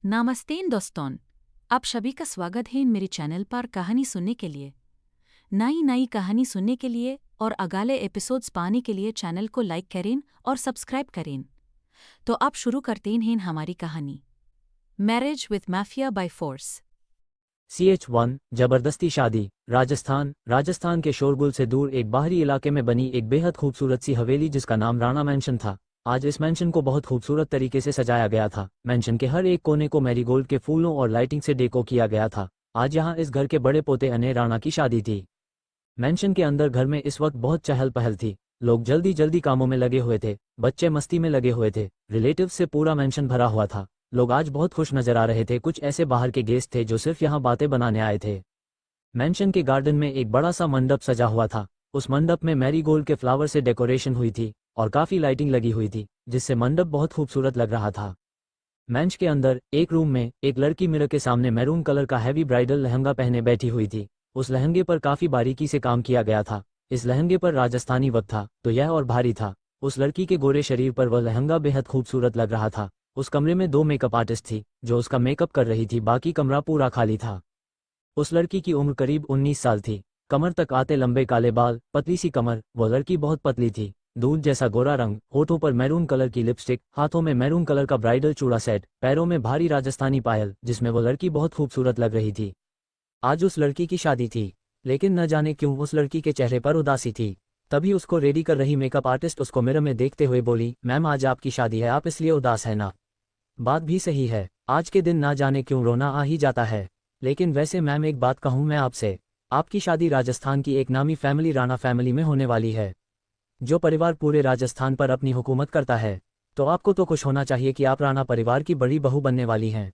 नामस्तेन दोस्तों, आप सभी का स्वागत है मेरे चैनल पर कहानी सुनने के लिए। नई नई कहानी सुनने के लिए और अगले एपिसोड्स पाने के लिए चैनल को लाइक करें और सब्सक्राइब करें। तो आप शुरू करते हैं हमारी कहानी, marriage with mafia by force. CH1 जबरदस्ती शादी। राजस्थान के शोरगुल से दूर एक बाहरी इलाके में बनी एक बेहद खूबसूरत सी हवेली जिसका नाम राणा मैंशन था। आज इस मैंशन को बहुत खूबसूरत तरीके से सजाया गया था। मैंशन के हर एक कोने को मैरीगोल्ड के फूलों और लाइटिंग से डेको किया गया था। आज यहाँ इस घर के बड़े पोते अनय राणा की शादी थी। मैंशन के अंदर घर में इस वक्त बहुत चहल पहल थी। लोग जल्दी जल्दी कामों में लगे हुए थे, बच्चे मस्ती में लगे हुए थे, रिलेटिव से पूरा मैंशन भरा हुआ था। लोग आज बहुत खुश नजर आ रहे थे। कुछ ऐसे बाहर के गेस्ट थे जो सिर्फ यहाँ बातें बनाने आए थे। मैंशन के गार्डन में एक बड़ा सा मंडप सजा हुआ था। उस मंडप में मैरीगोल्ड के फ्लावर से डेकोरेशन हुई थी और काफी लाइटिंग लगी हुई थी, जिससे मंडप बहुत खूबसूरत लग रहा था। मैंश के अंदर एक रूम में एक लड़की मिरर के सामने मैरून कलर का हैवी ब्राइडल लहंगा पहने बैठी हुई थी। उस लहंगे पर काफी बारीकी से काम किया गया था। इस लहंगे पर राजस्थानी वर्क था तो यह और भारी था। उस लड़की के गोरे शरीर पर वह लहंगा बेहद खूबसूरत लग रहा था। उस कमरे में 2 मेकअप आर्टिस्ट थी जो उसका मेकअप कर रही थी, बाकी कमरा पूरा खाली था। उस लड़की की उम्र करीब 19 साल थी। कमर तक आते लंबे काले बाल, पतली सी कमर। वो लड़की बहुत पतली थी, दूध जैसा गोरा रंग, होठों पर मैरून कलर की लिपस्टिक, हाथों में मैरून कलर का ब्राइडल चूड़ा सेट, पैरों में भारी राजस्थानी पायल, जिसमें वो लड़की बहुत खूबसूरत लग रही थी। आज उस लड़की की शादी थी, लेकिन न जाने क्यों उस लड़की के चेहरे पर उदासी थी। तभी उसको रेडी कर रही मेकअप आर्टिस्ट उसको मिरर में देखते हुए बोली, मैम आज आपकी शादी है, आप इसलिए उदास है ना? बात भी सही है, आज के दिन ना जाने क्यों रोना आ ही जाता है। लेकिन वैसे मैम एक बात कहूँ मैं आपसे, आपकी शादी राजस्थान की एक नामी फैमिली राणा फैमिली में होने वाली है, जो परिवार पूरे राजस्थान पर अपनी हुकूमत करता है। तो आपको तो खुश होना चाहिए कि आप राणा परिवार की बड़ी बहू बनने वाली हैं।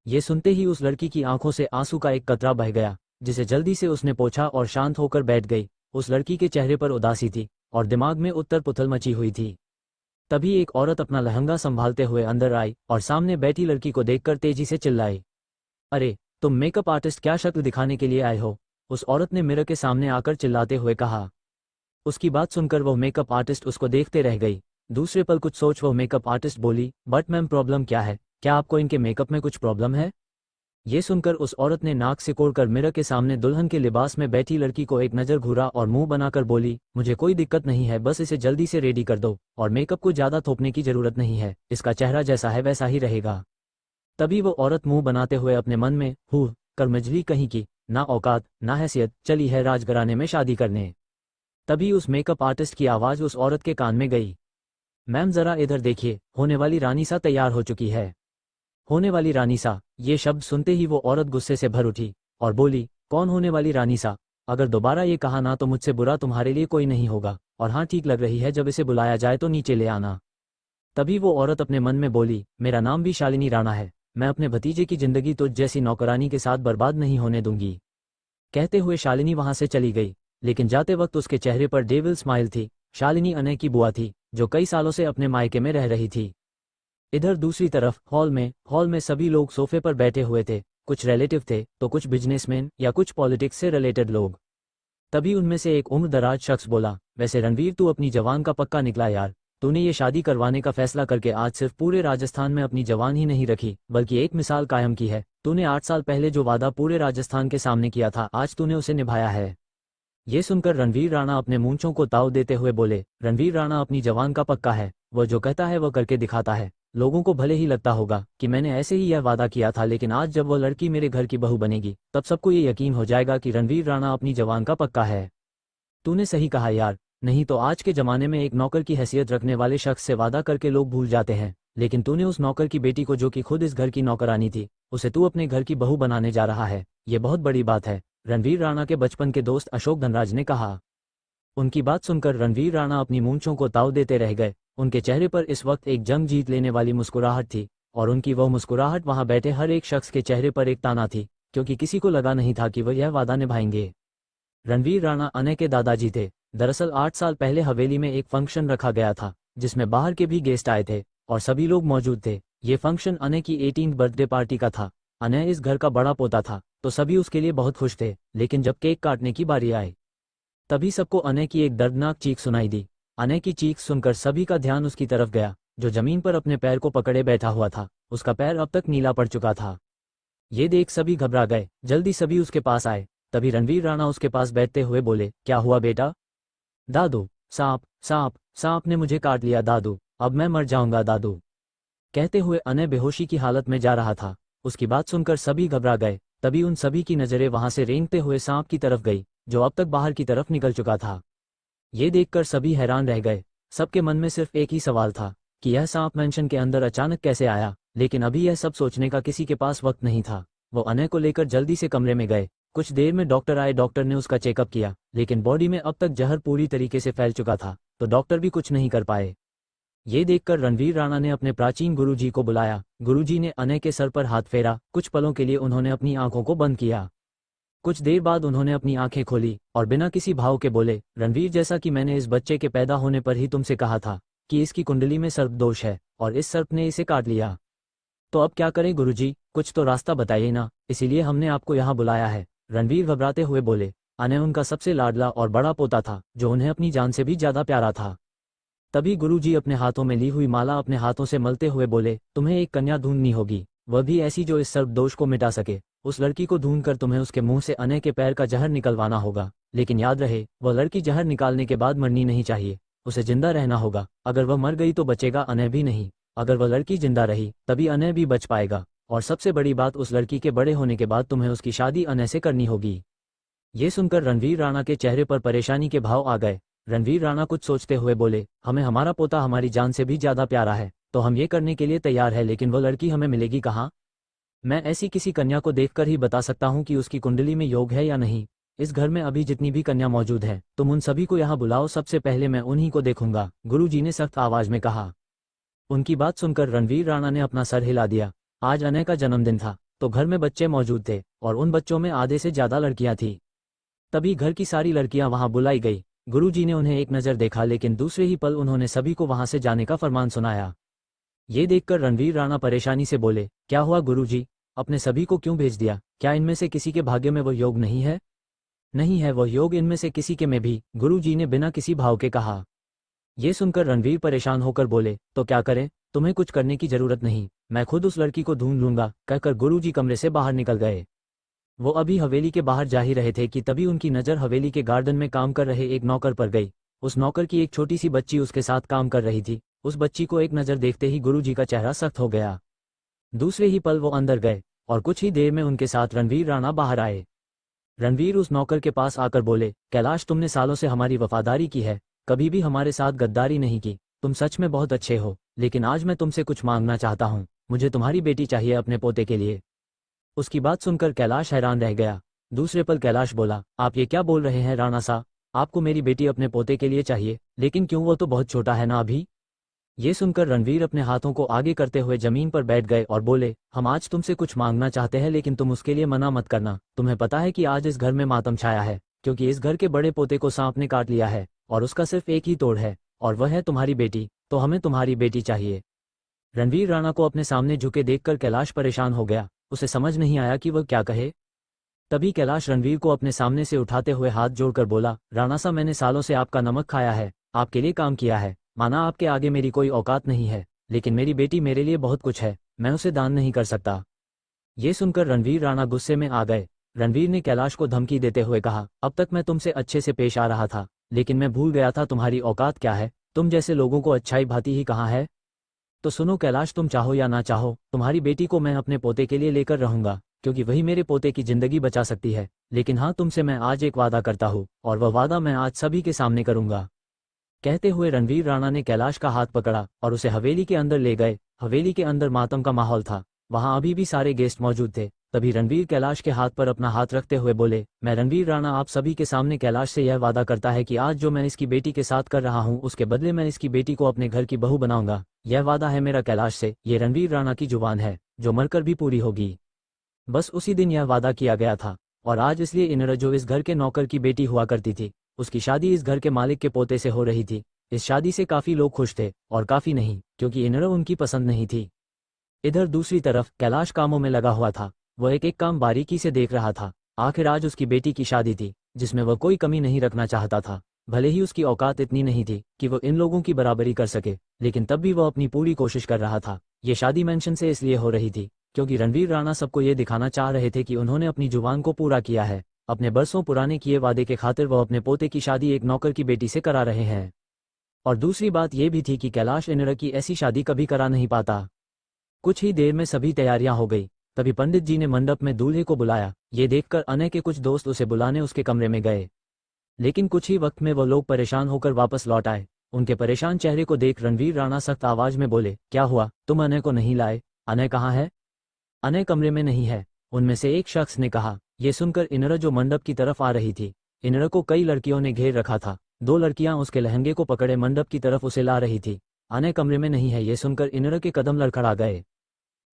ये सुनते ही उस लड़की की आंखों से आंसू का एक कतरा बह गया, जिसे जल्दी से उसने पोंछा और शांत होकर बैठ गई। उस लड़की के चेहरे पर उदासी थी और दिमाग में उत्तर पुथल मची हुई थी। तभी एक औरत अपना लहंगा संभालते हुए अंदर आई और सामने बैठी लड़की को देखकर तेजी से चिल्लाई, अरे तुम मेकअप आर्टिस्ट क्या शक्ल दिखाने के लिए आए हो? उस औरत ने मिरर के सामने आकर चिल्लाते हुए कहा। उसकी बात सुनकर वह मेकअप आर्टिस्ट उसको देखते रह गई। दूसरे पल कुछ सोच वह मेकअप आर्टिस्ट बोली, बट मैम प्रॉब्लम क्या है? क्या आपको इनके मेकअप में कुछ प्रॉब्लम है? ये सुनकर उस औरत ने नाक सिकोड़कर मिरर के सामने दुल्हन के लिबास में बैठी लड़की को एक नज़र घूरा और मुंह बनाकर बोली, मुझे कोई दिक्कत नहीं है, बस इसे जल्दी से रेडी कर दो और मेकअप को ज़्यादा थोपने की जरूरत नहीं है, इसका चेहरा जैसा है वैसा ही रहेगा। तभी वो औरत मुंह बनाते हुए अपने मन में हूँ कर मजली कहीं की, ना औकात ना हैसियत, चली है राजघराने में शादी करने। तभी उस मेकअप आर्टिस्ट की आवाज़ उस औरत के कान में गई, मैम जरा इधर देखिए, होने वाली रानीसा तैयार हो चुकी है। होने वाली रानीसा, ये शब्द सुनते ही वो औरत गुस्से से भर उठी और बोली, कौन होने वाली रानीसा? अगर दोबारा ये कहा ना तो मुझसे बुरा तुम्हारे लिए कोई नहीं होगा, और हाँ ठीक लग रही है, जब इसे बुलाया जाए तो नीचे ले आना। तभी वो औरत अपने मन में बोली, मेरा नाम भी शालिनी राणा है, मैं अपने भतीजे की जिंदगी तुझ जैसी नौकरानी के साथ बर्बाद नहीं होने दूंगी। कहते हुए शालिनी वहां से चली गई, लेकिन जाते वक्त उसके चेहरे पर डेविल स्माइल थी। शालिनी अनय की बुआ थी जो कई सालों से अपने मायके में रह रही थी। इधर दूसरी तरफ हॉल में सभी लोग सोफे पर बैठे हुए थे। कुछ रिलेटिव थे तो कुछ बिजनेसमैन या कुछ पॉलिटिक्स से रिलेटेड लोग। तभी उनमें से एक उम्रदराज शख्स बोला, वैसे रणवीर तू अपनी जवान का पक्का निकला यार। तूने ये शादी करवाने का फैसला करके आज सिर्फ पूरे राजस्थान में अपनी जवान ही नहीं रखी बल्कि एक मिसाल कायम की है। तूने 8 साल पहले जो वादा पूरे राजस्थान के सामने किया था, आज तूने उसे निभाया है। ये सुनकर रणवीर राणा अपने मूंछों को ताव देते हुए बोले, रणवीर राणा अपनी जवान का पक्का है, वह जो कहता है वह करके दिखाता है। लोगों को भले ही लगता होगा कि मैंने ऐसे ही यह वादा किया था, लेकिन आज जब वह लड़की मेरे घर की बहू बनेगी तब सबको ये यकीन हो जाएगा कि रणवीर राणा अपनी जवान का पक्का है। तूने सही कहा यार, नहीं तो आज के जमाने में एक नौकर की हैसियत रखने वाले शख्स से वादा करके लोग भूल जाते हैं, लेकिन तूने उस नौकर की बेटी को, जो कि खुद इस घर की नौकरानी थी, उसे तू अपने घर की बहू बनाने जा रहा है। ये बहुत बड़ी बात है, रणवीर राणा के बचपन के दोस्त अशोक धनराज ने कहा। उनकी बात सुनकर रणवीर राणा अपनी मूंछों को ताव देते रह गए। उनके चेहरे पर इस वक्त एक जंग जीत लेने वाली मुस्कुराहट थी, और उनकी वह मुस्कुराहट वहां बैठे हर एक शख्स के चेहरे पर एक ताना थी, क्योंकि किसी को लगा नहीं था कि वह यह वादा निभाएंगे। रणवीर राणा अनय के दादाजी थे। दरअसल 8 साल पहले हवेली में एक फंक्शन रखा गया था जिसमें बाहर के भी गेस्ट आए थे और सभी लोग मौजूद थे। ये फंक्शन अनय की 18th बर्थडे पार्टी का था। अनय इस घर का बड़ा पोता था तो सभी उसके लिए बहुत खुश थे, लेकिन जब केक काटने की बारी आई तभी सबको अनय की एक दर्दनाक चीख सुनाई दी। अनय की चीख सुनकर सभी का ध्यान उसकी तरफ गया, जो जमीन पर अपने पैर को पकड़े बैठा हुआ था। उसका पैर अब तक नीला पड़ चुका था। ये देख सभी घबरा गए, जल्दी सभी उसके पास आए। तभी रणवीर राणा उसके पास बैठते हुए बोले, क्या हुआ बेटा? दादू, सांप सांप सांप ने मुझे काट लिया दादू, अब मैं मर जाऊंगा दादू। कहते हुए अनय बेहोशी की हालत में जा रहा था। उसकी बात सुनकर सभी घबरा गए। तभी उन सभी की नजरें वहां से रेंगते हुए सांप की तरफ गई, जो अब तक बाहर की तरफ निकल चुका था। ये देखकर सभी हैरान रह गए। सबके मन में सिर्फ एक ही सवाल था कि यह सांप मेंशन के अंदर अचानक कैसे आया, लेकिन अभी यह सब सोचने का किसी के पास वक्त नहीं था। वो अनय को लेकर जल्दी से कमरे में गए। कुछ देर में डॉक्टर आए। डॉक्टर ने उसका चेकअप किया, लेकिन बॉडी में अब तक जहर पूरी तरीके से फैल चुका था, तो डॉक्टर भी कुछ नहीं कर पाए। ये देखकर रणवीर राणा ने अपने प्राचीन गुरुजी को बुलाया। गुरुजी ने अनय के सर पर हाथ फेरा। कुछ पलों के लिए उन्होंने अपनी आंखों को बंद किया। कुछ देर बाद उन्होंने अपनी आंखें खोली और बिना किसी भाव के बोले, रणवीर, जैसा कि मैंने इस बच्चे के पैदा होने पर ही तुमसे कहा था कि इसकी कुंडली में सर्प दोष है और इस सर्प ने इसे काट लिया। तो अब क्या करें गुरुजी, कुछ तो रास्ता बताइए ना, इसीलिए हमने आपको यहाँ बुलाया है। रणवीर घबराते हुए बोले। अनय उनका सबसे लाडला और बड़ा पोता था, जो उन्हें अपनी जान से भी ज्यादा प्यारा था। तभी गुरुजी अपने हाथों में ली हुई माला अपने हाथों से मलते हुए बोले, तुम्हें एक कन्या ढूंढनी होगी, वह भी ऐसी जो इस सर्प दोष को मिटा सके। उस लड़की को ढूंढकर तुम्हें उसके मुंह से अनय के पैर का जहर निकलवाना होगा, लेकिन याद रहे, वह लड़की जहर निकालने के बाद मरनी नहीं चाहिए, उसे जिंदा रहना होगा। अगर वह मर गई तो बचेगा अनय भी नहीं, अगर वह लड़की जिंदा रही तभी अनय भी बच पाएगा। और सबसे बड़ी बात, उस लड़की के बड़े होने के बाद तुम्हें उसकी शादी अनय से करनी होगी। ये सुनकर रणवीर राणा के चेहरे पर परेशानी के भाव आ गए। रणवीर राणा कुछ सोचते हुए बोले, हमें हमारा पोता हमारी जान से भी ज्यादा प्यारा है, तो हम ये करने के लिए तैयार है, लेकिन वो लड़की हमें मिलेगी कहाँ? मैं ऐसी किसी कन्या को देखकर ही बता सकता हूँ कि उसकी कुंडली में योग है या नहीं। इस घर में अभी जितनी भी कन्या मौजूद है, तुम उन सभी को यहाँ बुलाओ, सबसे पहले मैं उन्हीं को देखूंगा, गुरुजी ने सख्त आवाज में कहा। उनकी बात सुनकर रणवीर राणा ने अपना सर हिला दिया। आज अनय का जन्मदिन था, तो घर में बच्चे मौजूद थे और उन बच्चों में आधे से ज्यादा लड़कियां थी। तभी घर की सारी लड़कियां वहां बुलाई गई। गुरुजी ने उन्हें एक नज़र देखा, लेकिन दूसरे ही पल उन्होंने सभी को वहां से जाने का फरमान सुनाया। ये देखकर रणवीर राणा परेशानी से बोले, क्या हुआ गुरुजी, अपने सभी को क्यों भेज दिया? क्या इनमें से किसी के भाग्य में वो योग नहीं है? नहीं है वो योग इनमें से किसी के में भी, गुरुजी ने बिना किसी भाव के कहा। ये सुनकर रणवीर परेशान होकर बोले, तो क्या करें? तुम्हें कुछ करने की जरूरत नहीं, मैं खुद उस लड़की को ढूंढ लूंगा, कहकर गुरुजी कमरे से बाहर निकल गए। वो अभी हवेली के बाहर जा ही रहे थे कि तभी उनकी नज़र हवेली के गार्डन में काम कर रहे एक नौकर पर गई। उस नौकर की एक छोटी सी बच्ची उसके साथ काम कर रही थी। उस बच्ची को एक नज़र देखते ही गुरुजी का चेहरा सख्त हो गया। दूसरे ही पल वो अंदर गए और कुछ ही देर में उनके साथ रणवीर राणा बाहर आए। रणवीर उस नौकर के पास आकर बोले, कैलाश, तुमने सालों से हमारी वफादारी की है, कभी भी हमारे साथ गद्दारी नहीं की, तुम सच में बहुत अच्छे हो, लेकिन आज मैं तुमसे कुछ मांगना चाहता हूँ, मुझे तुम्हारी बेटी चाहिए अपने पोते के लिए। उसकी बात सुनकर कैलाश हैरान रह गया। दूसरे पल कैलाश बोला, आप ये क्या बोल रहे हैं राणा साहब, आपको मेरी बेटी अपने पोते के लिए चाहिए, लेकिन क्यों, वो तो बहुत छोटा है ना अभी। ये सुनकर रणवीर अपने हाथों को आगे करते हुए जमीन पर बैठ गए और बोले, हम आज तुमसे कुछ मांगना चाहते हैं, लेकिन तुम उसके लिए मना मत करना। तुम्हें पता है कि आज इस घर में मातम छाया है, क्योंकि इस घर के बड़े पोते को सांप ने काट लिया है और उसका सिर्फ एक ही तोड़ है, और वह है तुम्हारी बेटी, तो हमें तुम्हारी बेटी चाहिए। रणवीर राणा को अपने सामने झुके देखकर कैलाश परेशान हो गया। उसे समझ नहीं आया कि वह क्या कहे। तभी कैलाश रणवीर को अपने सामने से उठाते हुए हाथ जोड़कर बोला, राणा साहब, मैंने सालों से आपका नमक खाया है, आपके लिए काम किया है, माना आपके आगे मेरी कोई औकात नहीं है, लेकिन मेरी बेटी मेरे लिए बहुत कुछ है, मैं उसे दान नहीं कर सकता। ये सुनकर रणवीर राणा गुस्से में आ गए। रणवीर ने कैलाश को धमकी देते हुए कहा, अब तक मैं तुमसे अच्छे से पेश आ रहा था, लेकिन मैं भूल गया था तुम्हारी औकात क्या है, तुम जैसे लोगों को अच्छाई भाती ही कहाँ है। तो सुनो कैलाश, तुम चाहो या ना चाहो, तुम्हारी बेटी को मैं अपने पोते के लिए लेकर रहूंगा, क्योंकि वही मेरे पोते की जिंदगी बचा सकती है। लेकिन हाँ, तुमसे मैं आज एक वादा करता हूँ, और वह वादा मैं आज सभी के सामने करूंगा। कहते हुए रणवीर राणा ने कैलाश का हाथ पकड़ा और उसे हवेली के अंदर ले गए। हवेली के अंदर मातम का माहौल था, वहां अभी भी सारे गेस्ट मौजूद थे। तभी रणवीर कैलाश के हाथ पर अपना हाथ रखते हुए बोले, मैं रणवीर राणा आप सभी के सामने कैलाश से यह वादा करता है कि आज जो मैं इसकी बेटी के साथ कर रहा हूँ, उसके बदले मैं इसकी बेटी को अपने घर की बहू बनाऊंगा। यह वादा है मेरा कैलाश से, ये रणवीर राणा की जुबान है, जो मरकर भी पूरी होगी। बस उसी दिन यह वादा किया गया था, और आज इसलिए इनर, जो इस घर के नौकर की बेटी हुआ करती थी, उसकी शादी इस घर के मालिक के पोते से हो रही थी। इस शादी से काफी लोग खुश थे, और काफी नहीं, क्योंकि इनर उनकी पसंद नहीं थी। इधर दूसरी तरफ कैलाश कामों में लगा हुआ था। वह एक एक काम बारीकी से देख रहा था। आखिर आज उसकी बेटी की शादी थी, जिसमें वह कोई कमी नहीं रखना चाहता था। भले ही उसकी औकात इतनी नहीं थी कि वो इन लोगों की बराबरी कर सके, लेकिन तब भी वह अपनी पूरी कोशिश कर रहा था। ये शादी मेंशन से इसलिए हो रही थी क्योंकि रणवीर राणा सबको ये दिखाना चाह रहे थे कि उन्होंने अपनी जुबान को पूरा किया है। अपने बरसों पुराने किए वादे के खातिर वो अपने पोते की शादी एक नौकर की बेटी से करा रहे हैं। और दूसरी बात यह भी थी कि कैलाश इनर की ऐसी शादी कभी करा नहीं पाता। कुछ ही देर में सभी तैयारियां हो गई। तभी पंडित जी ने मंडप में दूल्हे को बुलाया। ये देखकर अनय के कुछ दोस्त उसे बुलाने उसके कमरे में गए, लेकिन कुछ ही वक्त में वो लोग परेशान होकर वापस लौट आए। उनके परेशान चेहरे को देख रणवीर राणा सख्त आवाज में बोले, क्या हुआ, तुम अनय को नहीं लाए? अनय कहाँ है? अनय कमरे में नहीं है, उनमें से एक शख्स ने कहा। ये सुनकर इनर जो मंडप की तरफ आ रही थी, इनर को कई लड़कियों ने घेर रखा था। 2 लड़कियां उसके लहंगे को पकड़े मंडप की तरफ उसे ला रही थी। अनय कमरे में नहीं है, ये सुनकर इनर के कदम लड़खड़ा गए।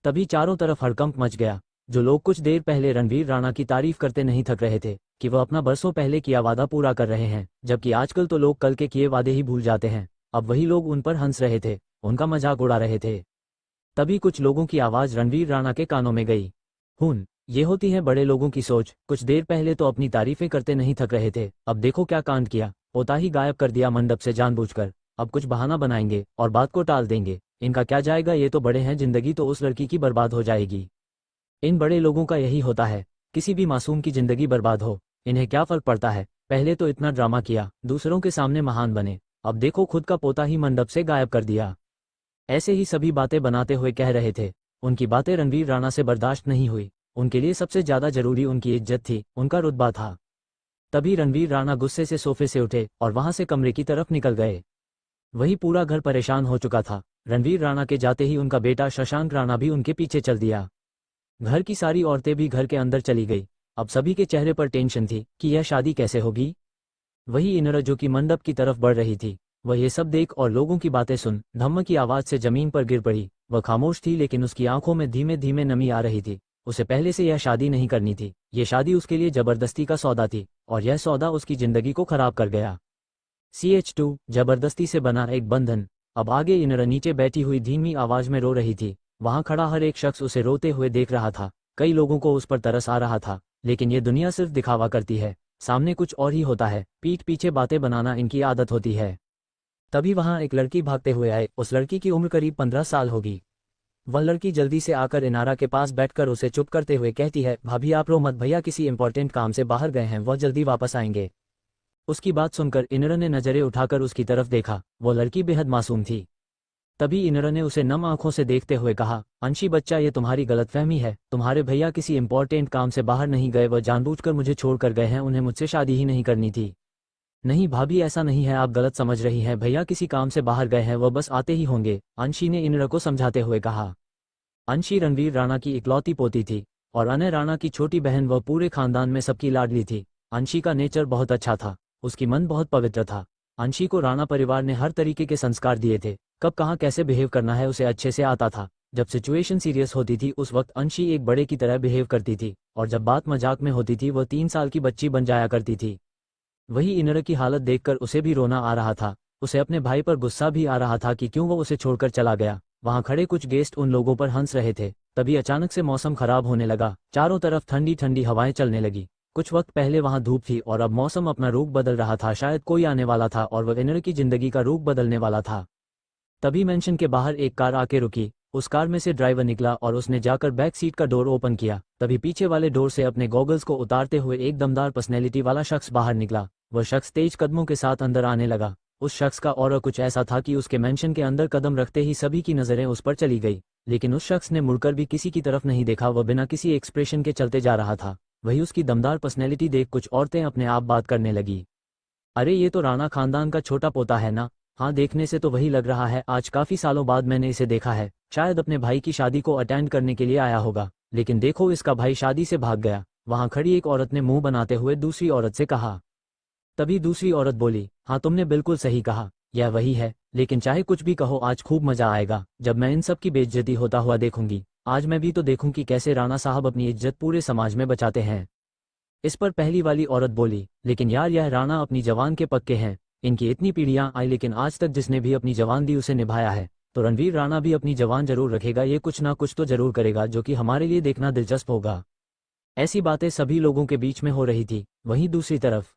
तभी चारों तरफ हड़कंप मच गया। जो लोग कुछ देर पहले रणवीर राणा की तारीफ करते नहीं थक रहे थे कि वह अपना बरसों पहले किया वादा पूरा कर रहे हैं, जबकि आजकल तो लोग कल के किए वादे ही भूल जाते हैं, अब वही लोग उन पर हंस रहे थे, उनका मजाक उड़ा रहे थे। तभी कुछ लोगों की आवाज रणवीर राणा के कानों में गई, हुन, ये होती है बड़े लोगों की सोच। कुछ देर पहले तो अपनी तारीफें करते नहीं थक रहे थे, अब देखो क्या कांड किया, पोता ही गायब कर दिया मंडप से जानबूझकर। अब कुछ बहाना बनाएंगे और बात को टाल देंगे। इनका क्या जाएगा, ये तो बड़े हैं, जिंदगी तो उस लड़की की बर्बाद हो जाएगी। इन बड़े लोगों का यही होता है, किसी भी मासूम की जिंदगी बर्बाद हो, इन्हें क्या फर्क पड़ता है। पहले तो इतना ड्रामा किया, दूसरों के सामने महान बने, अब देखो खुद का पोता ही मंडप से गायब कर दिया। ऐसे ही सभी बातें बनाते हुए कह रहे थे। उनकी बातें रणवीर राणा से बर्दाश्त नहीं हुई। उनके लिए सबसे ज्यादा जरूरी उनकी इज्जत थी, उनका रुतबा था। तभी रणवीर राणा गुस्से से सोफे से उठे और वहां से कमरे की तरफ निकल गए। वही पूरा घर परेशान हो चुका था। रणवीर राणा के जाते ही उनका बेटा शशांक राणा भी उनके पीछे चल दिया। घर की सारी औरतें भी घर के अंदर चली गई। अब सभी के चेहरे पर टेंशन थी कि यह शादी कैसे होगी। वही इनर जो कि मंडप की तरफ बढ़ रही थी, वह ये सब देख और लोगों की बातें सुन धम्म की आवाज से जमीन पर गिर पड़ी। वह खामोश थी, लेकिन उसकी आंखों में धीमे धीमे नमी आ रही थी। उसे पहले से यह शादी नहीं करनी थी। यह शादी उसके लिए जबरदस्ती का सौदा थी और यह सौदा उसकी जिंदगी को खराब कर गया। CH2 जबरदस्ती से बना एक बंधन। अब आगे इनर नीचे बैठी हुई धीमी आवाज में रो रही थी। वहां खड़ा हर एक शख्स उसे रोते हुए देख रहा था। कई लोगों को उस पर तरस आ रहा था, लेकिन ये दुनिया सिर्फ दिखावा करती है, सामने कुछ और ही होता है। पीठ पीछे बातें बनाना इनकी आदत होती है। तभी वहां एक लड़की भागते हुए आए। उस लड़की की उम्र करीब 15 साल होगी। वह लड़की जल्दी से आकर इनारा के पास बैठकर उसे चुप करते हुए कहती है, भाभी आप रो मत, भैया किसी इंपॉर्टेंट काम से बाहर गए हैं, वह जल्दी वापस आएंगे। उसकी बात सुनकर इनर ने नजरें उठाकर उसकी तरफ देखा। वो लड़की बेहद मासूम थी। तभी इनर ने उसे नम आंखों से देखते हुए कहा, अंशी बच्चा, ये तुम्हारी गलतफहमी है। तुम्हारे भैया किसी इंपॉर्टेंट काम से बाहर नहीं गए, वह जानबूझकर मुझे छोड़कर गए हैं। उन्हें मुझसे शादी ही नहीं करनी थी। नहीं भाभी, ऐसा नहीं है, आप गलत समझ रही हैं। भैया किसी काम से बाहर गए हैं, वह बस आते ही होंगे, अंशी ने इनर को समझाते हुए कहा। अंशी रणवीर राणा की इकलौती पोती थी और अनय राणा की छोटी बहन। वह पूरे खानदान में सबकी लाडली थी। अंशी का नेचर बहुत अच्छा था, उसकी मन बहुत पवित्र था। अंशी को राणा परिवार ने हर तरीके के संस्कार दिए थे। कब कहाँ कैसे बिहेव करना है उसे अच्छे से आता था। जब सिचुएशन सीरियस होती थी उस वक्त अंशी एक बड़े की तरह बिहेव करती थी, और जब बात मजाक में होती थी वह 3 साल की बच्ची बन जाया करती थी। वही इनर की हालत देखकर उसे भी रोना आ रहा था। उसे अपने भाई पर गुस्सा भी आ रहा था कि क्यों वो उसे छोड़कर चला गया। वहां खड़े कुछ गेस्ट उन लोगों पर हंस रहे थे। तभी अचानक से मौसम खराब होने लगा। चारों तरफ ठंडी ठंडी हवाएं चलने लगी। कुछ वक्त पहले वहां धूप थी और अब मौसम अपना रूप बदल रहा था। शायद कोई आने वाला था और वह इनर की जिंदगी का रूप बदलने वाला था। तभी मेंशन के बाहर एक कार आके रुकी। उस कार में से ड्राइवर निकला और उसने जाकर बैक सीट का डोर ओपन किया। तभी पीछे वाले डोर से अपने गॉगल्स को उतारते हुए एक दमदार पर्सनैलिटी वाला शख्स बाहर निकला। वह शख्स तेज कदमों के साथ अंदर आने लगा। उस शख्स का ऑरा कुछ ऐसा था कि उसके मेंशन के अंदर कदम रखते ही सभी की नजरें उस पर चली गई, लेकिन उस शख्स ने मुड़कर भी किसी की तरफ नहीं देखा। वह बिना किसी एक्सप्रेशन के चलते जा रहा था। वही उसकी दमदार पर्सनैलिटी देख कुछ औरतें अपने आप बात करने लगी, अरे ये तो राणा खानदान का छोटा पोता है ना। हाँ, देखने से तो वही लग रहा है। आज काफी सालों बाद मैंने इसे देखा है। शायद अपने भाई की शादी को अटेंड करने के लिए आया होगा, लेकिन देखो इसका भाई शादी से भाग गया। वहां खड़ी एक औरत ने मुंह बनाते हुए दूसरी औरत से कहा। तभी दूसरी औरत बोली, हाँ तुमने बिल्कुल सही कहा, यह वही है। लेकिन चाहे कुछ भी कहो, आज खूब मजा आएगा जब मैं इन सब की बेइज्जती होता हुआ देखूंगी। आज मैं भी तो देखूं कि कैसे राणा साहब अपनी इज्जत पूरे समाज में बचाते हैं। इस पर पहली वाली औरत बोली, लेकिन यार यह राणा अपनी जवान के पक्के हैं। इनकी इतनी पीढ़ियां आई, लेकिन आज तक जिसने भी अपनी जवान दी उसे निभाया है, तो रणवीर राणा भी अपनी जवान जरूर रखेगा। ये कुछ ना कुछ तो जरूर करेगा जो कि हमारे लिए देखना दिलचस्प होगा। ऐसी बातें सभी लोगों के बीच में हो रही थी। वहीं दूसरी तरफ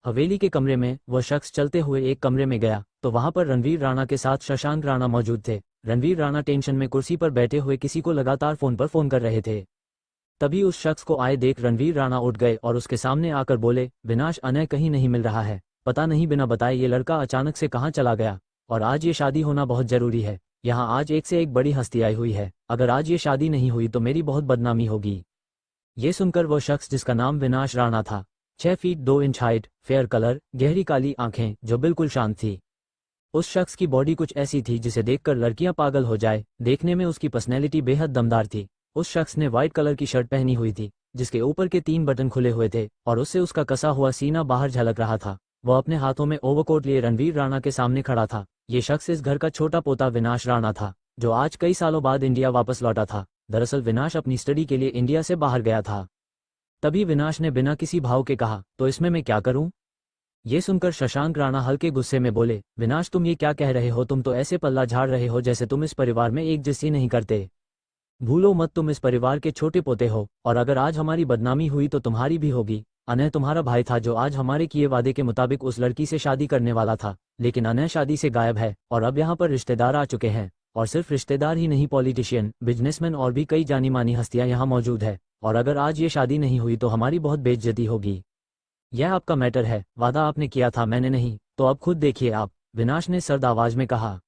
हवेली के कमरे में वह शख्स चलते हुए एक कमरे में गया तो वहां पर रणवीर राणा के साथ शशांक राणा मौजूद थे। रणवीर राणा टेंशन में कुर्सी पर बैठे हुए किसी को लगातार फोन पर फोन कर रहे थे। तभी उस शख्स को आए देख रणवीर राणा उठ गए और उसके सामने आकर बोले, विनाश, अनय कहीं नहीं मिल रहा है, पता नहीं बिना बताए ये लड़का अचानक से कहाँ चला गया, और आज ये शादी होना बहुत जरूरी है। यहाँ आज एक से एक बड़ी हस्ती आई हुई है, अगर आज ये शादी नहीं हुई तो मेरी बहुत बदनामी होगी। ये सुनकर वो शख्स जिसका नाम विनाश राणा था, 6 feet 2 inch height, fair colour, गहरी काली आंखें, जो बिल्कुल शांत थी। उस शख्स की बॉडी कुछ ऐसी थी जिसे देखकर लड़कियां पागल हो जाए, देखने में उसकी पर्सनैलिटी बेहद दमदार थी। उस शख्स ने व्हाइट कलर की शर्ट पहनी हुई थी जिसके ऊपर के 3 बटन खुले हुए थे और उससे उसका कसा हुआ सीना बाहर झलक रहा था। वह अपने हाथों में ओवरकोट लिए रणवीर राणा के सामने खड़ा था। ये शख्स इस घर का छोटा पोता विनाश राणा था, जो आज कई सालों बाद इंडिया वापस लौटा था। दरअसल विनाश अपनी स्टडी के लिए इंडिया से बाहर गया था। तभी विनाश ने बिना किसी भाव के कहा, तो इसमें मैं क्या करूं? ये सुनकर शशांक राणा हल्के गुस्से में बोले, विनाश, तुम ये क्या कह रहे हो? तुम तो ऐसे पल्ला झाड़ रहे हो जैसे तुम इस परिवार में एक जैसी नहीं करते। भूलो मत, तुम इस परिवार के छोटे पोते हो, और अगर आज हमारी बदनामी हुई तो तुम्हारी भी होगी। अनय तुम्हारा भाई था जो आज हमारे किए वादे के मुताबिक उस लड़की से शादी करने वाला था, लेकिन अनय शादी से गायब है और अब यहाँ पर रिश्तेदार आ चुके हैं, और सिर्फ रिश्तेदार ही नहीं, पॉलिटिशियन, बिजनेसमैन और भी कई जानी मानी हस्तियां यहाँ मौजूद है, और अगर आज ये शादी नहीं हुई तो हमारी बहुत बेइज्जती होगी। यह आपका मैटर है, वादा आपने किया था, मैंने नहीं, तो अब खुद देखिए आप, विनाश ने सर्द आवाज में कहा।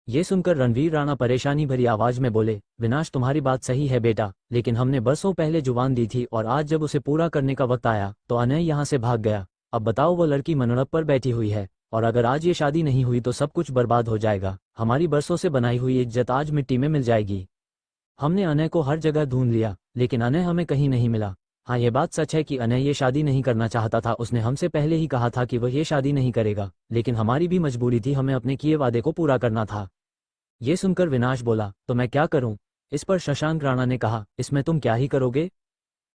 ये सुनकर रणवीर राणा परेशानी भरी आवाज में बोले, विनाश, तुम्हारी बात सही है बेटा, लेकिन हमने बरसों पहले जुबान दी थी और आज जब उसे पूरा करने का वक्त आया तो अनय यहाँ से भाग गया। अब बताओ, वो लड़की मनोरथ पर बैठी हुई है, और अगर आज ये शादी नहीं हुई तो सब कुछ बर्बाद हो जाएगा। हमारी बरसों से बनाई हुई इज्जत आज मिट्टी में मिल जाएगी। हमने अनय को हर जगह ढूंढ लिया, लेकिन अनय हमें कहीं नहीं मिला। हाँ, ये बात सच है कि अनय ये शादी नहीं करना चाहता था, उसने हमसे पहले ही कहा था कि वह ये शादी नहीं करेगा, लेकिन हमारी भी मजबूरी थी, हमें अपने किए वादे को पूरा करना था। ये सुनकर विनाश बोला, तो मैं क्या करूं? इस पर शशांक राणा ने कहा, इसमें तुम क्या ही करोगे?